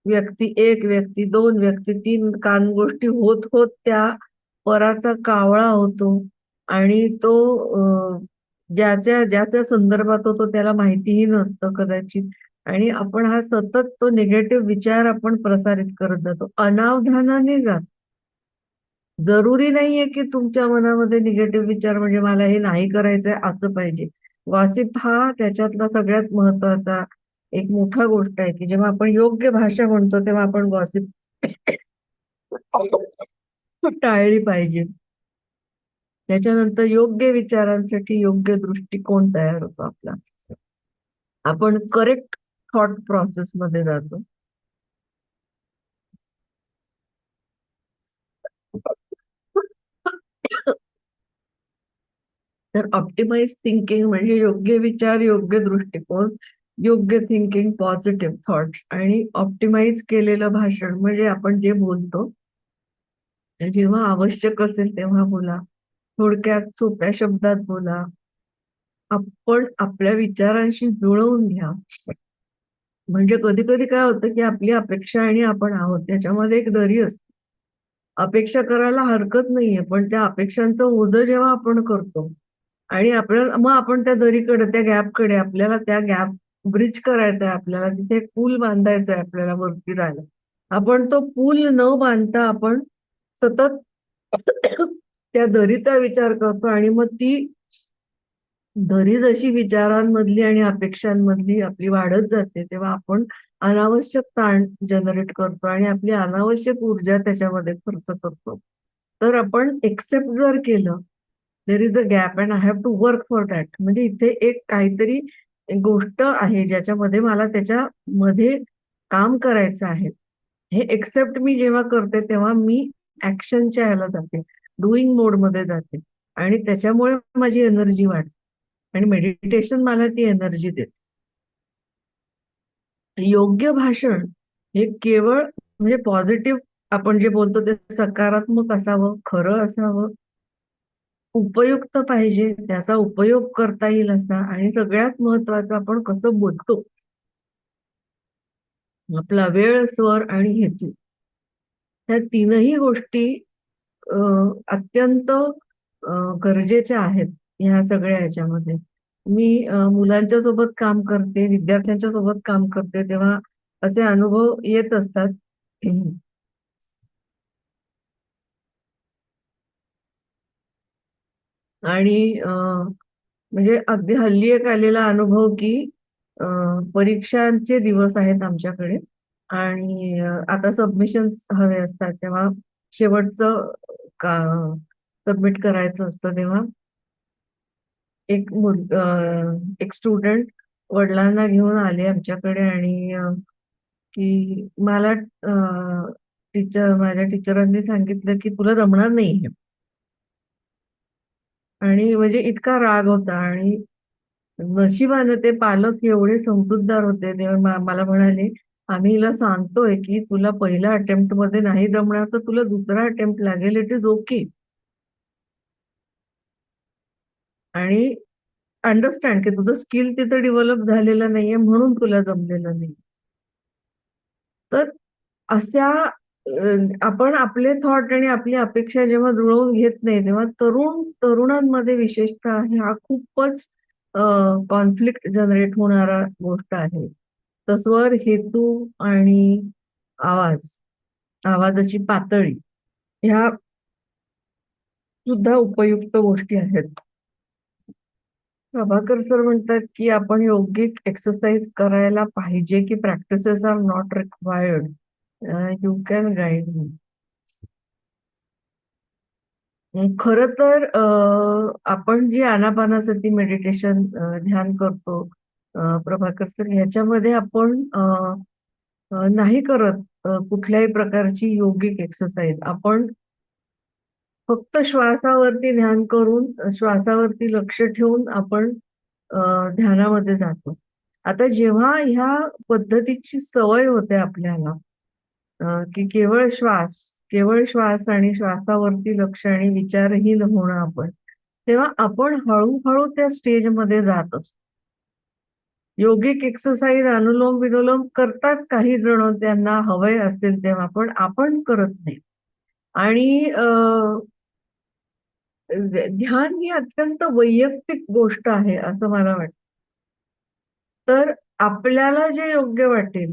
व्यक्ती एक, व्यक्ती दोन, व्यक्ती तीन, कान गोष्टी होत होत त्या पराचा कावळा होतो आणि तो ज्याच्या ज्याच्या संदर्भात होतो त्याला माहितीही नसतं कदाचित, आणि आपण हा सतत तो निगेटिव्ह विचार आपण प्रसारित करत जातो अनावधानाने जात. जरुरी नाहीये की तुमच्या मनामध्ये निगेटिव्ह विचार म्हणजे मला हे नाही करायचंय असं पाहिजे. गॉसिप हा त्याच्यातला सगळ्यात महत्वाचा एक मोठा गोष्ट आहे की जेव्हा आपण योग्य भाषा म्हणतो तेव्हा आपण गॉसिप टाळली पाहिजे. त्याच्यानंतर योग्य विचारांसाठी योग्य दृष्टिकोन तयार होतो आपला. आपण करेक्ट थॉट प्रोसेस मध्ये जातो. तर ऑप्टिमाइज थिंकिंग म्हणजे योग्य विचार, योग्य दृष्टिकोन, योग्य थिंकिंग, पॉझिटिव्ह थॉट्स आणि ऑप्टिमाइज केलेलं भाषण म्हणजे आपण जे बोलतो जेव्हा आवश्यक असेल तेव्हा बोला, थोडक्यात सोप्या शब्दात बोला, आपण आपल्या विचारांशी जुळवून घ्या. म्हणजे कधी कधी काय होतं की आपली अपेक्षा आणि आपण आहोत त्याच्यामध्ये एक दरी असते. अपेक्षा करायला हरकत नाहीये, पण त्या अपेक्षांचं ओझं जेव्हा आपण करतो आणि आपल्याला मग आपण त्या दरीकडे, त्या गॅपकडे, आपल्याला त्या गॅप ब्रिज करायचा आहे, आपल्याला तिथे एक पूल बांधायचा आहे आपल्याला वरती राहायला. आपण तो पूल न बांधता आपण सतत त्या दरीचा विचार करतो आणि मग ती दरी जशी विचारांमधली आणि अपेक्षांमधली आपली वाढत जाते तेव्हा आपण अनावश्यक ताण जनरेट करतो आणि आपली अनावश्यक ऊर्जा त्याच्यामध्ये खर्च करतो. तर आपण एक्सेप्ट जर केलं, there is a gap and I have to work for that, म्हणजे इथे एक काहीतरी गोष्ट आहे ज्याच्यामध्ये मला त्याच्यामध्ये काम करायचं आहे हे एक्सेप्ट मी जेव्हा करते तेव्हा मी ऍक्शनच्या ह्याला जाते, डुईंग मोडमध्ये जाते आणि त्याच्यामुळे माझी एनर्जी वाढते आणि मेडिटेशन मला ती एनर्जी देते. योग्य भाषण हे केवळ म्हणजे पॉझिटिव्ह आपण जे बोलतो ते सकारात्मक असावं, खरं असावं, उपयुक्त पाहिजे, त्याचा उपयोग करता येईल असा आणि सगळ्यात महत्वाचं आपण कसं बोलतो, आपला वेळ, स्वर आणि हेतू ह्या तीनही गोष्टी अत्यंत गरजेच्या आहेत ह्या सगळ्या ह्याच्यामध्ये. मी मुलांच्या सोबत काम करते, विद्यार्थ्यांच्या सोबत काम करते तेव्हा असे अनुभव येत असतात. आणि म्हणजे अगदी हल्ली एक आलेला अनुभव की परीक्षांचे दिवस आहेत आमच्याकडे आणि आता सबमिशन्स हवे असतात तेव्हा शेवटचं का सबमिट करायचं असतं तेव्हा एक स्टुडंट वडिलांना घेऊन आले आमच्याकडे आणि की मला माझ्या टीचरांनी सांगितलं की तुला जमणार नाही हे. आणि म्हणजे इतका राग होता आणि नशिबानं ते पालक एवढे समजूतदार होते तेव्हा मला म्हणाले आम्ही हिला सांगतोय की तुला पहिल्या अटेम्प्ट मध्ये नाही जमणार तर तुला दुसरा अटेम्प्ट लागेल, इट इज ओके. आणि अंडरस्टँड की तुझं स्किल तिथं डेव्हलप झालेलं नाहीये म्हणून तुला जमलेलं नाही. तर अशा आपण आपले थॉट आणि आपली अपेक्षा जेव्हा जुळवून घेत नाही तेव्हा तरुणांमध्ये विशेषतः हा खूपच कॉन्फ्लिक्ट जनरेट होणारा गोष्ट आहे. तर स्वर, हेतू आणि आवाजाची पातळी ह्या सुद्धा उपयुक्त गोष्टी आहेत. प्रभाकर सर म्हणतात की आपण योग्य एक्सरसाइज करायला पाहिजे की practices are not required, you can guide me. खर तर आपण जी आनापानासती मेडिटेशन ध्यान करतो प्रभाकर सर ह्याच्यामध्ये आपण नाही करत कुठल्याही प्रकारची योगिक एक्सरसाइज. आपण फक्त श्वासावरती ध्यान करून श्वासावरती लक्ष ठेवून आपण ध्यानामध्ये जातो. आता जेव्हा ह्या पद्धतीची सवय होते आपल्याला की केवळ श्वास आणि श्वासावरती लक्ष आणि विचारहीन होणं आपण, तेव्हा आपण हळूहळू त्या स्टेजमध्ये जात असतो. योगिक एक्सरसाइज अनुलोम विलोम करतात काही जण त्यांना हवंय असेल तेव्हा, पण आपण करत नाही. आणि ध्यान ही अत्यंत वैयक्तिक गोष्ट आहे असं मला वाटतं. तर आपल्याला जे योग्य वाटेल,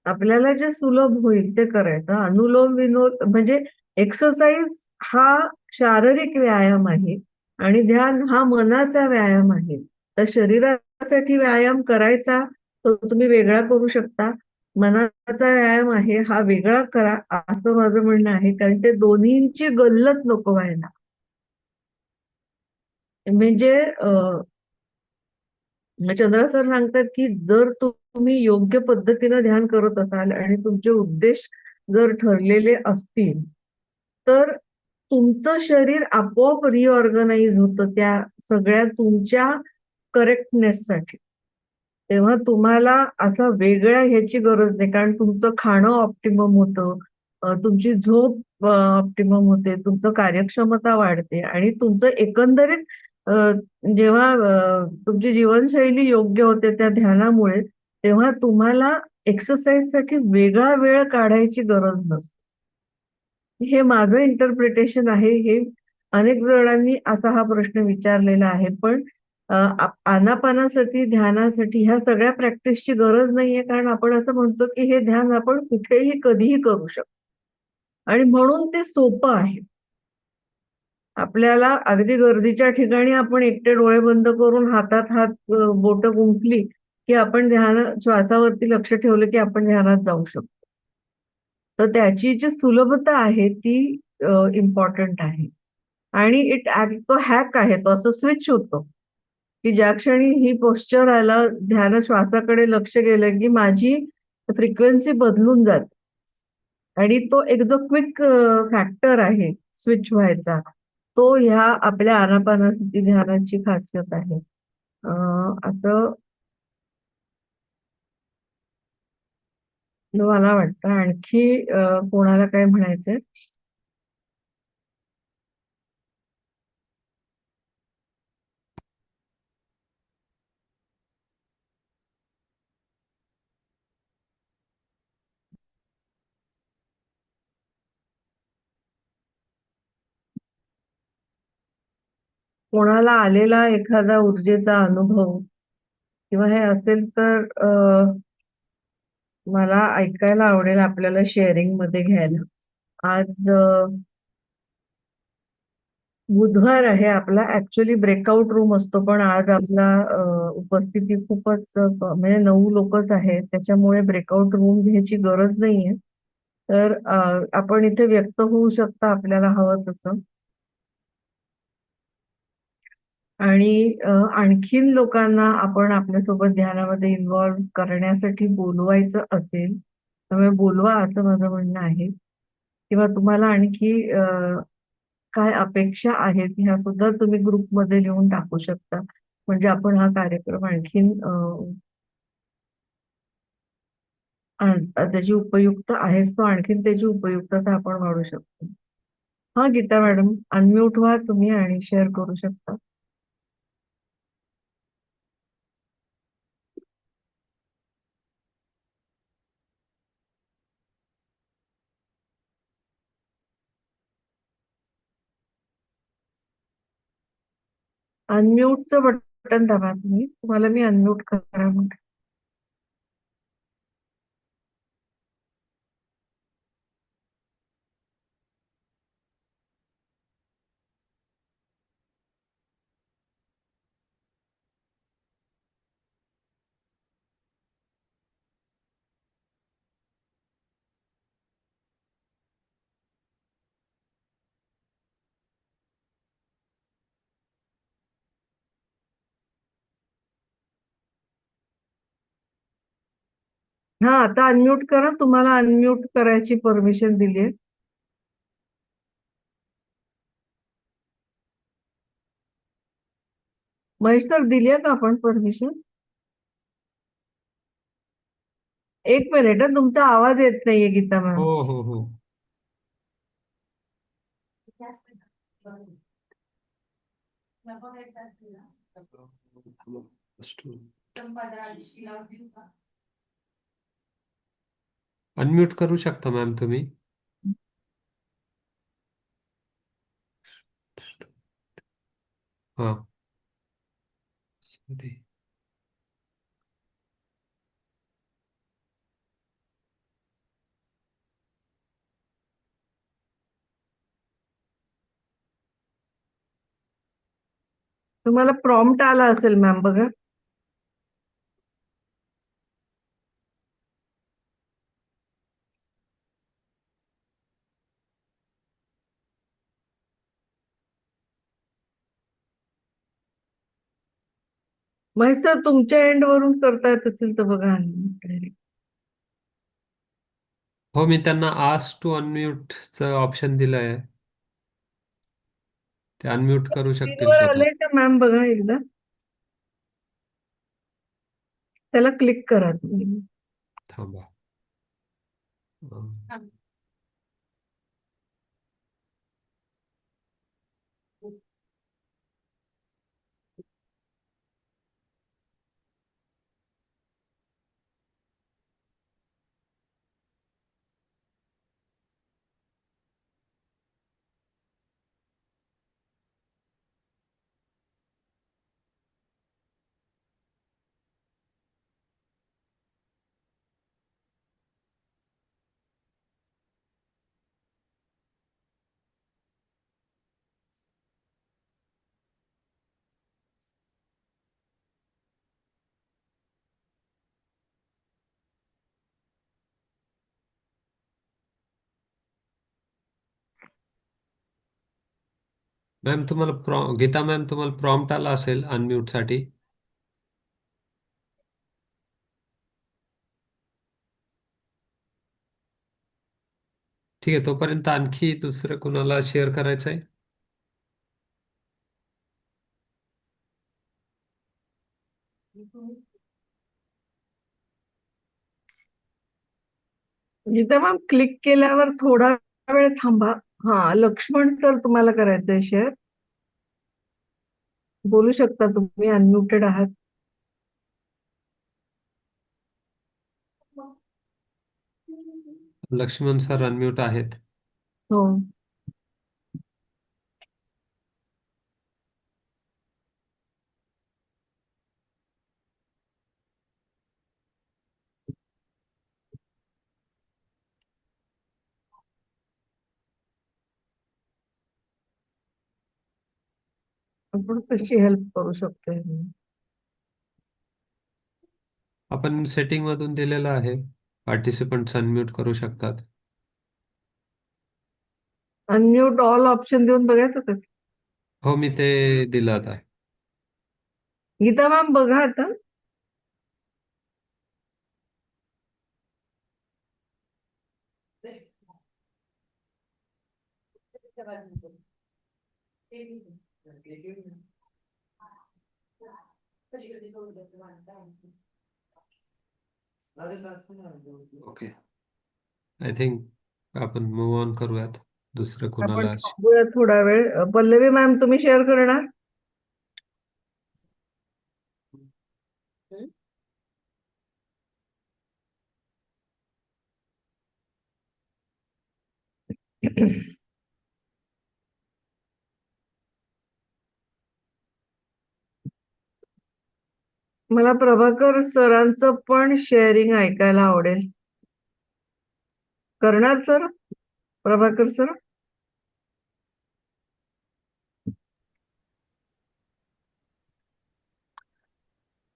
आपल्याला जे सुलभ होईल ते करायचं. अनुलोम विलोम म्हणजे एक्सरसाइज हा शारीरिक व्यायाम आहे आणि ध्यान हा मनाचा व्यायाम आहे. तर शरीरासाठी व्यायाम करायचा तो तुम्ही वेगळा करू शकता, मनाचा व्यायाम आहे हा वेगळा करा असं माझं म्हणणं आहे. कारण ते दोन्हींची गल्लत नको व्हायला. म्हणजे चंद्रा सर सांगतात की जर तुम्ही योग्य पद्धतीनं ध्यान करत असाल आणि तुमचे उद्देश जर ठरलेले असतील तर तुमचं शरीर आपोआप रिऑर्गनाइज होतं त्या सगळ्या तुमच्या करेक्टनेससाठी. तेव्हा तुम्हाला असं वेगळ्या ह्याची गरज नाही, कारण तुमचं खाणं ऑप्टिमम होतं, तुमची झोप ऑप्टिमम होते, तुमचं कार्यक्षमता वाढते आणि तुमचं एकंदरीत जेव्हा तुमची जीवनशैली योग्य होते त्या ध्यानामुळे, तेव्हा तुम्हाला एक्सरसाइजसाठी वेगळा वेळ काढायची गरज नसते. हे माझं इंटरप्रिटेशन आहे. हे अनेक जणांनी असा हा प्रश्न विचारलेला आहे. पण आनापानासाठी, ध्यानासाठी ह्या सगळ्या प्रॅक्टिसची गरज नाहीये, कारण आपण असं म्हणतो की हे ध्यान आपण कुठेही कधीही करू शकतो आणि म्हणून ते सोपं आहे. आपल्याला अगदी गर्दीच्या ठिकाणी आपण एकटे डोळे बंद करून हातात हात बोटं गुंफली की आपण श्वासावरती लक्ष ठेवलं की आपण ध्यानात जाऊ शकतो. तर त्याची जी सुलभता आहे ती इम्पॉर्टंट आहे आणि तो हॅक आहे, तो असं स्विच होतो की ज्या क्षणी ही पोस्चर आला, ध्यान श्वासाकडे लक्ष गेलं की माझी फ्रिक्वेन्सी बदलून जाते. आणि तो एक जो क्विक फॅक्टर आहे स्विच व्हायचा, तो ह्या आपल्या आनापानसती ध्यानाची खासियत आहे. असं मला वाटतं. आणखी कोणाला काय म्हणायचंय? कोणाला आलेला एखादा ऊर्जेचा अनुभव किंवा हे असेल तर मला ऐकायला आवडेल, आपल्याला शेअरिंग मध्ये घ्यायला. आज बुधवार आहे, आपला ऍक्च्युअली ब्रेकआउट रूम असतो, पण आज आपला उपस्थिती खूपच म्हणजे 9 लोकच आहेत, त्याच्यामुळे ब्रेकआउट रूम घ्यायची गरज नाहीये. तर आपण इथे व्यक्त होऊ शकता आपल्याला हवं तसं. आणि आणखीन लोकांना आपण आपल्यासोबत ध्यानामध्ये इन्व्हॉल्व करण्यासाठी बोलवायचं असेल, त्यामुळे बोलवा असं माझं म्हणणं आहे. किंवा तुम्हाला आणखी काय अपेक्षा आहेत ह्या सुद्धा तुम्ही ग्रुपमध्ये लिहून टाकू शकता. म्हणजे आपण हा कार्यक्रम आणखीन त्याची उपयुक्त आहेच तो, आणखीन त्याची उपयुक्तता आपण वाढवू शकतो. हा गीता मॅडम, अनम्यूट व्हा तुम्ही आणि शेअर करू शकता. अनम्यूटचं बटन दाबा तुम्ही, तुम्हाला मी अनम्यूट करा म्हणते. हा, आता अनम्यूट करा, तुम्हाला अनम्यूट करायची परमिशन दिली आहे. महेश सर, दिली आहे का आपण परमिशन? एक मिनिट, तुमचा आवाज येत नाहीये गीता हो मॅम. हो हो. अनम्यूट करू शकता मॅम तुम्ही. हा, सॉरी. तुम्हाला प्रॉम्प्ट आला असेल मॅम, बघा. महेश सर, तुमच्या एंड वरून करता येत असेल तर बघा unmute. हो, मी त्यांना आस्क टू अनम्यूटचं ऑप्शन दिलं आहे. ते अनम्यूट करू शकतील स्क्रीनवर स्वतः. आलंय का मॅम, बघा एकदा. त्याला क्लिक करा तुम्ही. थांबा. अं, मॅम तुम्हाला गीता मॅम, तुम्हाला प्रॉम्प्ट आला असेल अनम्यूट साठी. ठीक आहे, तोपर्यंत आणखी दुसरं कुणाला शेअर करायचं आहे? गीता मॅम, क्लिक केल्यावर थोडा वेळ थांबा. हा, लक्ष्मण सर तुम्हाला करायचंय शेअर. बोलू शकता, तुम्ही अनम्युटेड आहात. लक्ष्मण सर अनम्यूट आहेत. हो. आपण कशी हेल्प करू शकतोय? आपण सेटिंग मधून दिलेलं आहे, पार्टिसिपंट्स अनम्यूट करू शकतात. अनम्यूट ऑल ऑप्शन देऊन बघायचं का? हो, मी ते दिलं आहे. गीता मॅम, बघा आता. ओके, आय थिंक आपण मूव ऑन करूयात. दुसरं आपण कोणाला थांबूया थोडा वेळ. पल्लवी मॅम, तुम्ही शेअर करणार? मला प्रभाकर सरांचं पण शेअरिंग ऐकायला आवडेल. करणार सर? प्रभाकर सर?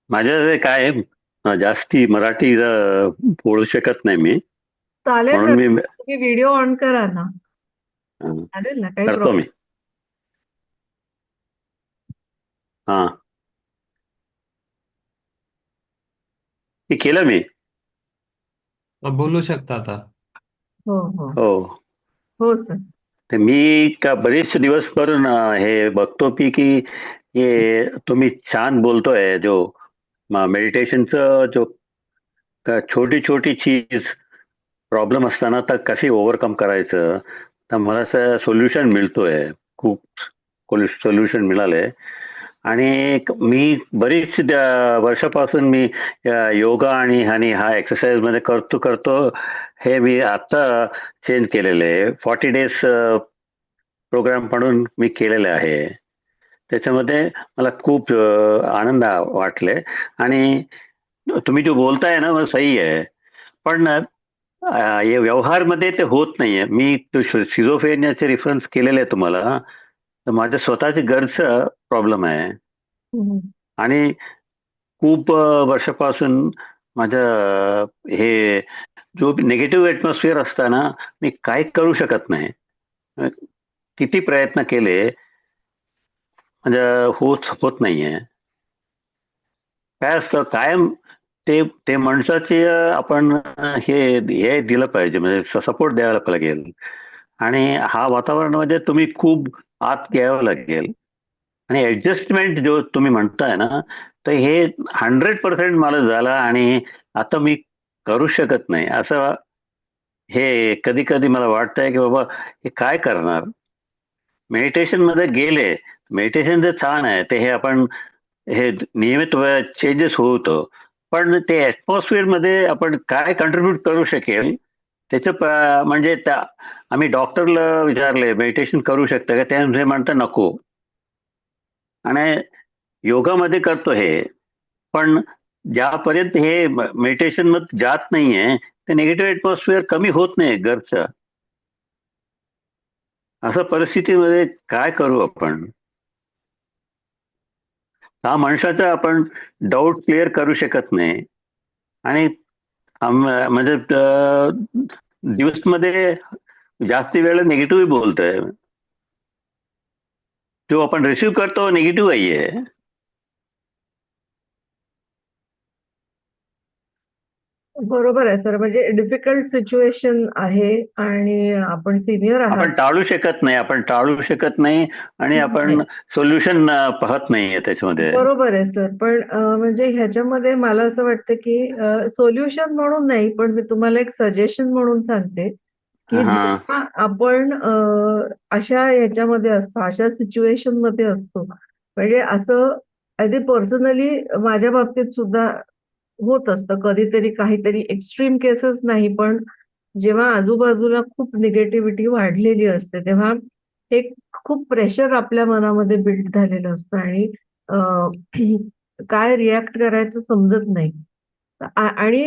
माझ्या काय जास्ती मराठी बोलू शकत नाही मी, चालेल ना, म्हणून मी तुम्ही व्हिडिओ ऑन करा ना. अं, चालेल ना, काही करतो मी. प्रॉब्लेम. हा, ते केलं मी. बोलू शकता आता. हो हो हो, हो सर. ते मी का बरेच दिवस करून हे बघतो की हे तुम्ही छान बोलतोय, जो मेडिटेशनचं जो छोटी छोटी चीज प्रॉब्लेम असताना तर कशी ओव्हरकम करायचं, तर मला असं सोल्युशन मिळतोय. खूप सोल्युशन मिळालंय. आणि मी बरीच वर्षापासून मी योगा आणि हा एक्सरसाइज मध्ये करतो करतो हे मी आता चेंज केलेलं आहे. 40 डेज प्रोग्राम म्हणून मी केलेलं आहे. त्याच्यामध्ये मला खूप आनंद वाटले. आणि तुम्ही जो बोलताय ना, मग सही आहे. पण हे व्यवहारमध्ये ते होत नाहीये. मी शिझोफ्रेनियाचे रेफरन्स केलेले आहे तुम्हाला. तर माझ्या स्वतःची गरजचा प्रॉब्लेम आहे. हम्म. आणि खूप वर्षापासून माझं हे जो निगेटिव्ह ऍटमॉस्फिअर असताना मी काय करू शकत नाही. किती प्रयत्न केले, म्हणजे होत नाहीये. काय असतं कायम ते ते माणसाचे आपण हे हे दिलं पाहिजे, म्हणजे सपोर्ट द्यायला लागेल. आणि हा वातावरणामध्ये तुम्ही खूप आत घ्यावं लागेल. आणि ऍडजस्टमेंट जो तुम्ही म्हणताय ना, तर हे 100% मला झालं. आणि आता मी करू शकत नाही असं हे कधी कधी मला वाटतंय की बाबा हे काय करणार. मेडिटेशन मध्ये गेले, मेडिटेशन जे छान आहे ते हे आपण हे नियमित चेंजेस होतं. पण ते ऍटमॉस्फिअर मध्ये आपण काय कंट्रीब्यूट करू शकेल त्याचं म्हणजे आम्ही डॉक्टरला विचारले मेडिटेशन करू शकतं का, ते म्हणतात नको. आणि योगामध्ये करतो हे, पण ज्यापर्यंत हे मेडिटेशन मध्ये जात नाहीये ते निगेटिव्ह ऍटमॉस्फिअर कमी होत नाही घरचं. अशा परिस्थितीमध्ये काय करू आपण. हा माणसाचा आपण डाऊट क्लिअर करू शकत नाही. आणि म्हणजे दिवसमध्ये जास्ती वेळ निगेटिव्ह बोलतोय. जो आपण रिसिव्ह करतो निगेटिव्ह आहे. बरोबर आहे सर. म्हणजे डिफिकल्ट सिच्युएशन आहे आणि आपण सिनियर आपण आहात. टाळू शकत नाही आणि नाही. आपण सोल्युशन पाहत नाहीये त्याच्यामध्ये. बरोबर आहे सर. पण म्हणजे ह्याच्यामध्ये मला असं वाटतं की सोल्युशन म्हणून नाही, पण मी तुम्हाला एक सजेशन म्हणून सांगते की हा जेव्हा आपण अशा ह्याच्यामध्ये असतो, अशा सिच्युएशन मध्ये असतो, म्हणजे असं अगदी पर्सनली माझ्या बाबतीत सुद्धा होत असतं कधीतरी, काहीतरी एक्स्ट्रीम केसेस नाही, पण जेव्हा आजूबाजूला खूप निगेटिव्हिटी वाढलेली असते, तेव्हा एक खूप प्रेशर आपल्या मनामध्ये बिल्ड झालेलं असतं आणि अ, काय रिॲक्ट करायचं समजत नाही. आणि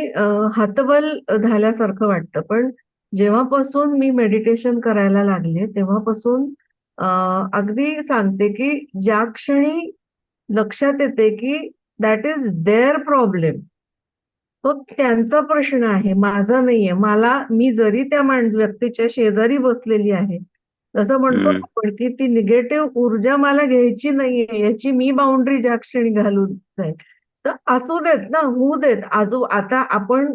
हतबल झाल्यासारखं वाटतं. पण जेव्हापासून मी मेडिटेशन करायला लागले, तेव्हापासून अ, अगदी सांगते, की ज्या क्षणी लक्षात येते, की दॅट इज देअर प्रॉब्लेम. तो त्यांचा प्रश्न आहे, माझा नाहीये. मी जरी त्या व्यक्तीच्या शेजारी बसलेली आहे, जसं म्हणतो हम्म. आपण, की ती निगेटिव्ह ऊर्जा मला घ्यायची नाहीये, याची मी बाउंडरी ज्या क्षणी घालून जाईल. तर असू देत ना, होऊ देत. आता आपण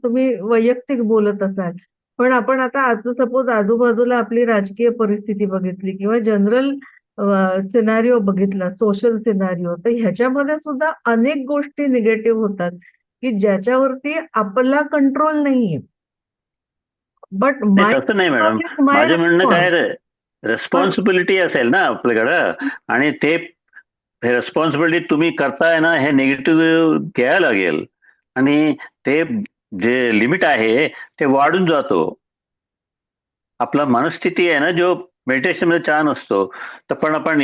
तुम्ही वैयक्तिक बोलत असाल, पण आपण आता आज सपोज आजूबाजूला आपली राजकीय परिस्थिती बघितली किंवा जनरल सिनारिओ बघितला, सोशल सिनारिओ, तर ह्याच्यामध्ये सुद्धा अनेक गोष्टी निगेटिव्ह होतात, की ज्याच्यावरती आपला कंट्रोल नाहीये. बट नाही माय तसं नाही मॅडम. इज माय माझं म्हणणं काय रिस्पॉन्स. रेस्पॉन्सिबिलिटी असेल ना आपल्याकडं, आणि ते रेस्पॉन्सिबिलिटी तुम्ही करताय ना, हे निगेटिव्ह घ्यायला लागेल आणि ते जे लिमिट आहे ते वाढून जातो. आपला मनस्थिती आहे ना, जो मेडिटेशन मध्ये छान असतो, तर पण आपण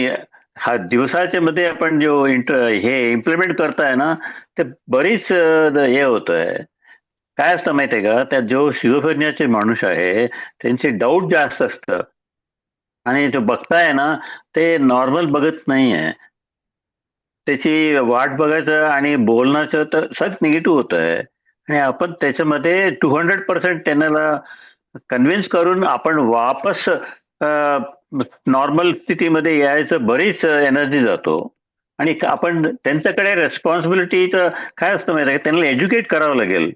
हा दिवसाच्या मध्ये आपण जो हे इम्प्लिमेंट करताय ना, ते बरीच हे होत आहे. काय असतं माहितीये का, त्या जो शिवप्रज्ञाचे माणूस आहे त्यांचे डाऊट जास्त असतं आणि जो बघताय ना ते नॉर्मल बघत नाहीये. त्याची वाट बघायचं आणि बोलण्याचं तर सगळं निगेटिव्ह होत आहे आणि आपण त्याच्यामध्ये 200% त्यांना कन्व्हिन्स करून आपण वापस नॉर्मल स्थितीमध्ये यायचं बरीच एनर्जी जातो. आणि आपण त्यांच्याकडे रेस्पॉन्सिबिलिटीचं काय असतं माहिती आहे का, त्यांना एज्युकेट करावं लागेल.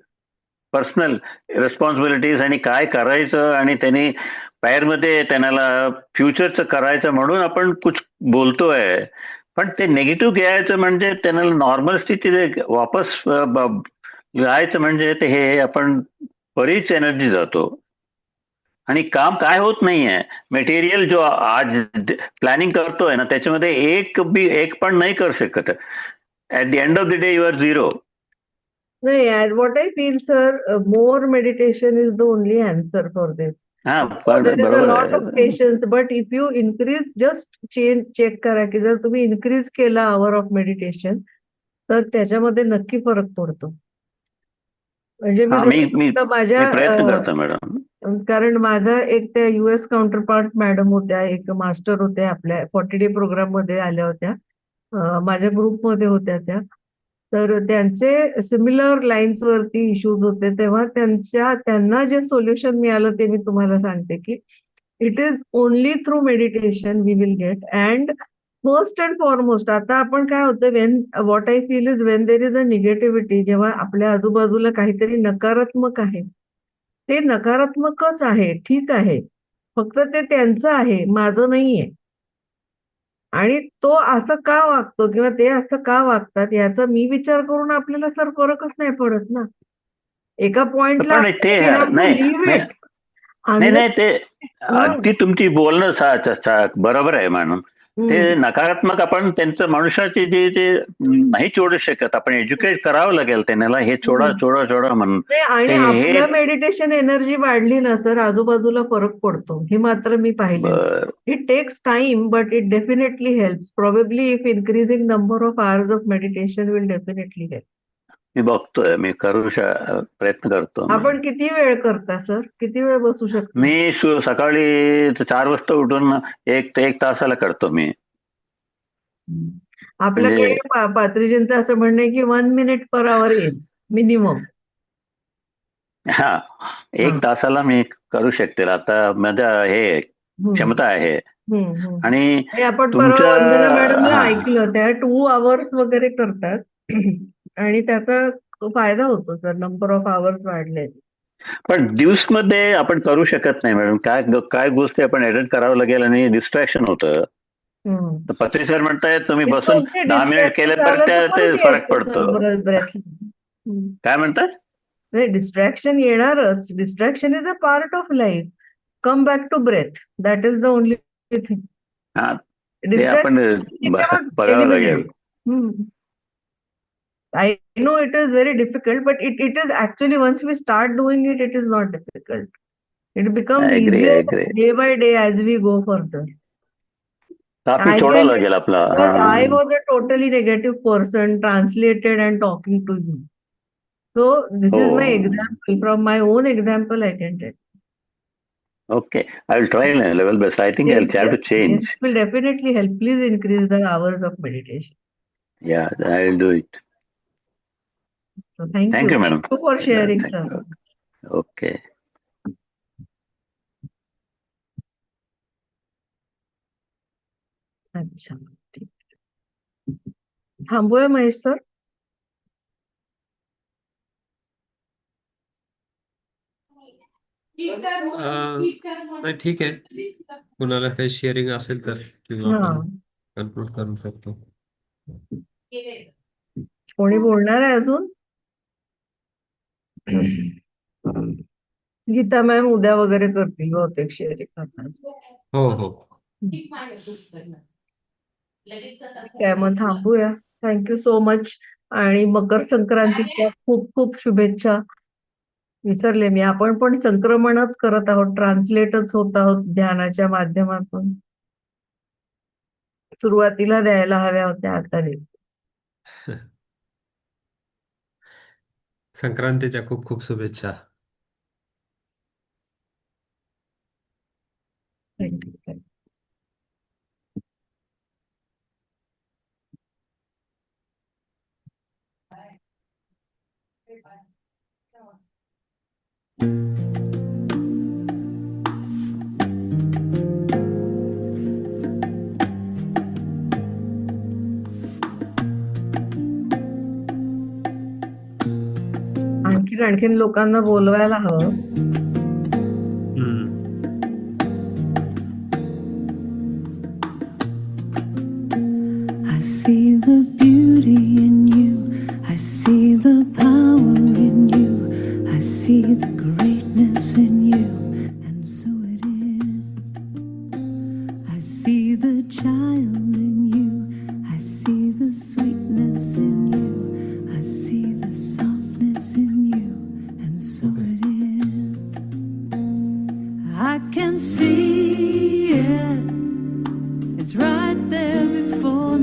पर्सनल रिस्पॉन्सिबिलिटीज आणि काय करायचं आणि त्यांनी बाहेरमध्ये त्यांना फ्युचरचं करायचं म्हणून आपण कुछ बोलतोय. पण ते निगेटिव्ह घ्यायचं म्हणजे त्यांना नॉर्मल स्थितीत वापस जायचं म्हणजे ते हे आपण बरीच एनर्जी जातो आणि काम काय होत नाहीये. मटेरियल जो आज प्लॅनिंग करतोय ना त्याच्यामध्ये एक पण नाही करू शकत. At the end of the day you are zero. नाही, what I feel sir, more meditation is the only answer for this. हा देयर इज अ बरोबर लॉट ऑफ आहे. Patience, but if you increase, just check करा, की जर तुम्ही increase केला hour of meditation, तर त्याच्यामध्ये नक्की फरक पडतो. म्हणजे मी हा मी जसं मी म्हटलं मी माझ्या प्रयत्न करतो मॅडम. कारण माझा एक त्या US काउंटरपार्ट मॅडम होत्या, एक मास्टर होत्या, आपल्या 40 डे प्रोग्राम मध्ये आल्या होत्या. माझ्या ग्रुपमध्ये होत्या त्या. तर त्यांचे सिमिलर लाईन्स वरती इश्यूज होते, तेव्हा त्यांना जे सोल्युशन मिळालं ते मी तुम्हाला सांगते, की it is only through meditation we will get. And first and foremost, आता आपण काय होतं, what I feel is when there is a negativity, जेव्हा आपल्या आजूबाजूला काहीतरी नकारात्मक आहे, ते नकारात्मकच आहे, ठीक आहे. फक्त ते त्यांचं आहे, माझं नाहीये. आणि तो असं का वागतो किंवा ते असं का वागतात याचा मी विचार करून आपल्याला सर फरकच नाही पडत ना. एका पॉइंटला पण ते वी हॅव टू नाही लीव्ह नाही इट. नाही अनलेस नाही ते अगदी तुमची बोलणं बरोबर आहे मॅडम. ते नकारात्मक आपण त्यांचं मनुष्याचे जे जे नाही सोडू शकत, आपण एज्युकेट करावं लागेल त्यांना, हे सोडा सोडा सोडा म्हणून. आणि ते हे आपलं मेडिटेशन एनर्जी वाढली ना सर, आजूबाजूला फरक पडतो, हे मात्र मी पाहिलेलं. बर it takes time, but it definitely helps. Probably if increasing number of hours of meditation will definitely help. मी बघतोय, मी प्रयत्न करतो मॅडम. आपण किती वेळ करता सर? किती वेळ बसू शकता? मी सकाळी 4 वाजता उठून एक तासाला करतो मी. आपल्याकडे म्हणजे पात्रीजींचं असं म्हणणं आहे की 1 minute per hour as minimum. हा, 1 तासाला मी करू शकते. आता माझ्या हे क्षमता आहे. आणि आणि आपण परवा वंदना तुमच्या मॅडमला हा ऐकलं, त्या 2 आवर्स वगैरे करतात आणि त्याचा तो फायदा होतो सर. नंबर ऑफ आवर्स वाढले. पण दिवसमध्ये आपण करू शकत नाही मॅडम. काय काय गोष्टी आपण अटेंड करावं लागेल आणि डिस्ट्रॅक्शन होतं. हम्म. तर पत्री सर म्हणतायत तुम्ही ते बसून कोणते 10 मिनिट केले डिस्ट्रॅक्शन तर आलं तर ते परत फरक यायचं पडतो. Sir breath. काय म्हणताय? नाही, डिस्ट्रॅक्शन येणारच. Distraction is a part of life. Come back to breath. That is the only thing. हा, ते आपण बघावं लागेल. I know it is very difficult, but it is actually, once we start doing it, it is not difficult. It becomes I agree, easier I agree. day by day as we go further. Coffee I छोडा can, लागेल आपला. because I was a totally negative person, translated and talking to you. So this is my Oh, example. From my own example, I can tell. okay. I will try my level best. I think I'll Yes, have yes, to change. yes. It will definitely help. Please increase the hours of meditation. Yeah, I'll do it. So thank Thank you. you, madam. Thank you for sharing, Thank sir. you. Okay. अच्छा, ठीक. थांबूया Mahesh sir. नाही, ठीक आहे. कुणाला काही sharing असेल तर किंवा हा, आपण कन्क्लूड करू शकतो. कोणी बोलणार आहे अजून? गीता मॅम उद्या वगैरे करतील बहुतेक शेअरिंग. हो हो. काय मग थांबूया. Thank you so much. आणि मकर संक्रांतीच्या खूप खूप शुभेच्छा. विसरले मी, आपण पण संक्रमणच करत आहोत, ट्रान्सलेटच होत आहोत ध्यानाच्या माध्यमातून. सुरुवातीला द्यायला हव्या होत्या, आता देतो. संक्रांतीच्या खूप खूप शुभेच्छा. थँक्यू. आणखीन लोकांना बोलवायला हवं. I see the beauty in you. I see the power in you. I see the greatness in you. And so it is. I see the child in you. I see the sweetness in you. I see the softness in you. And so it is. I can see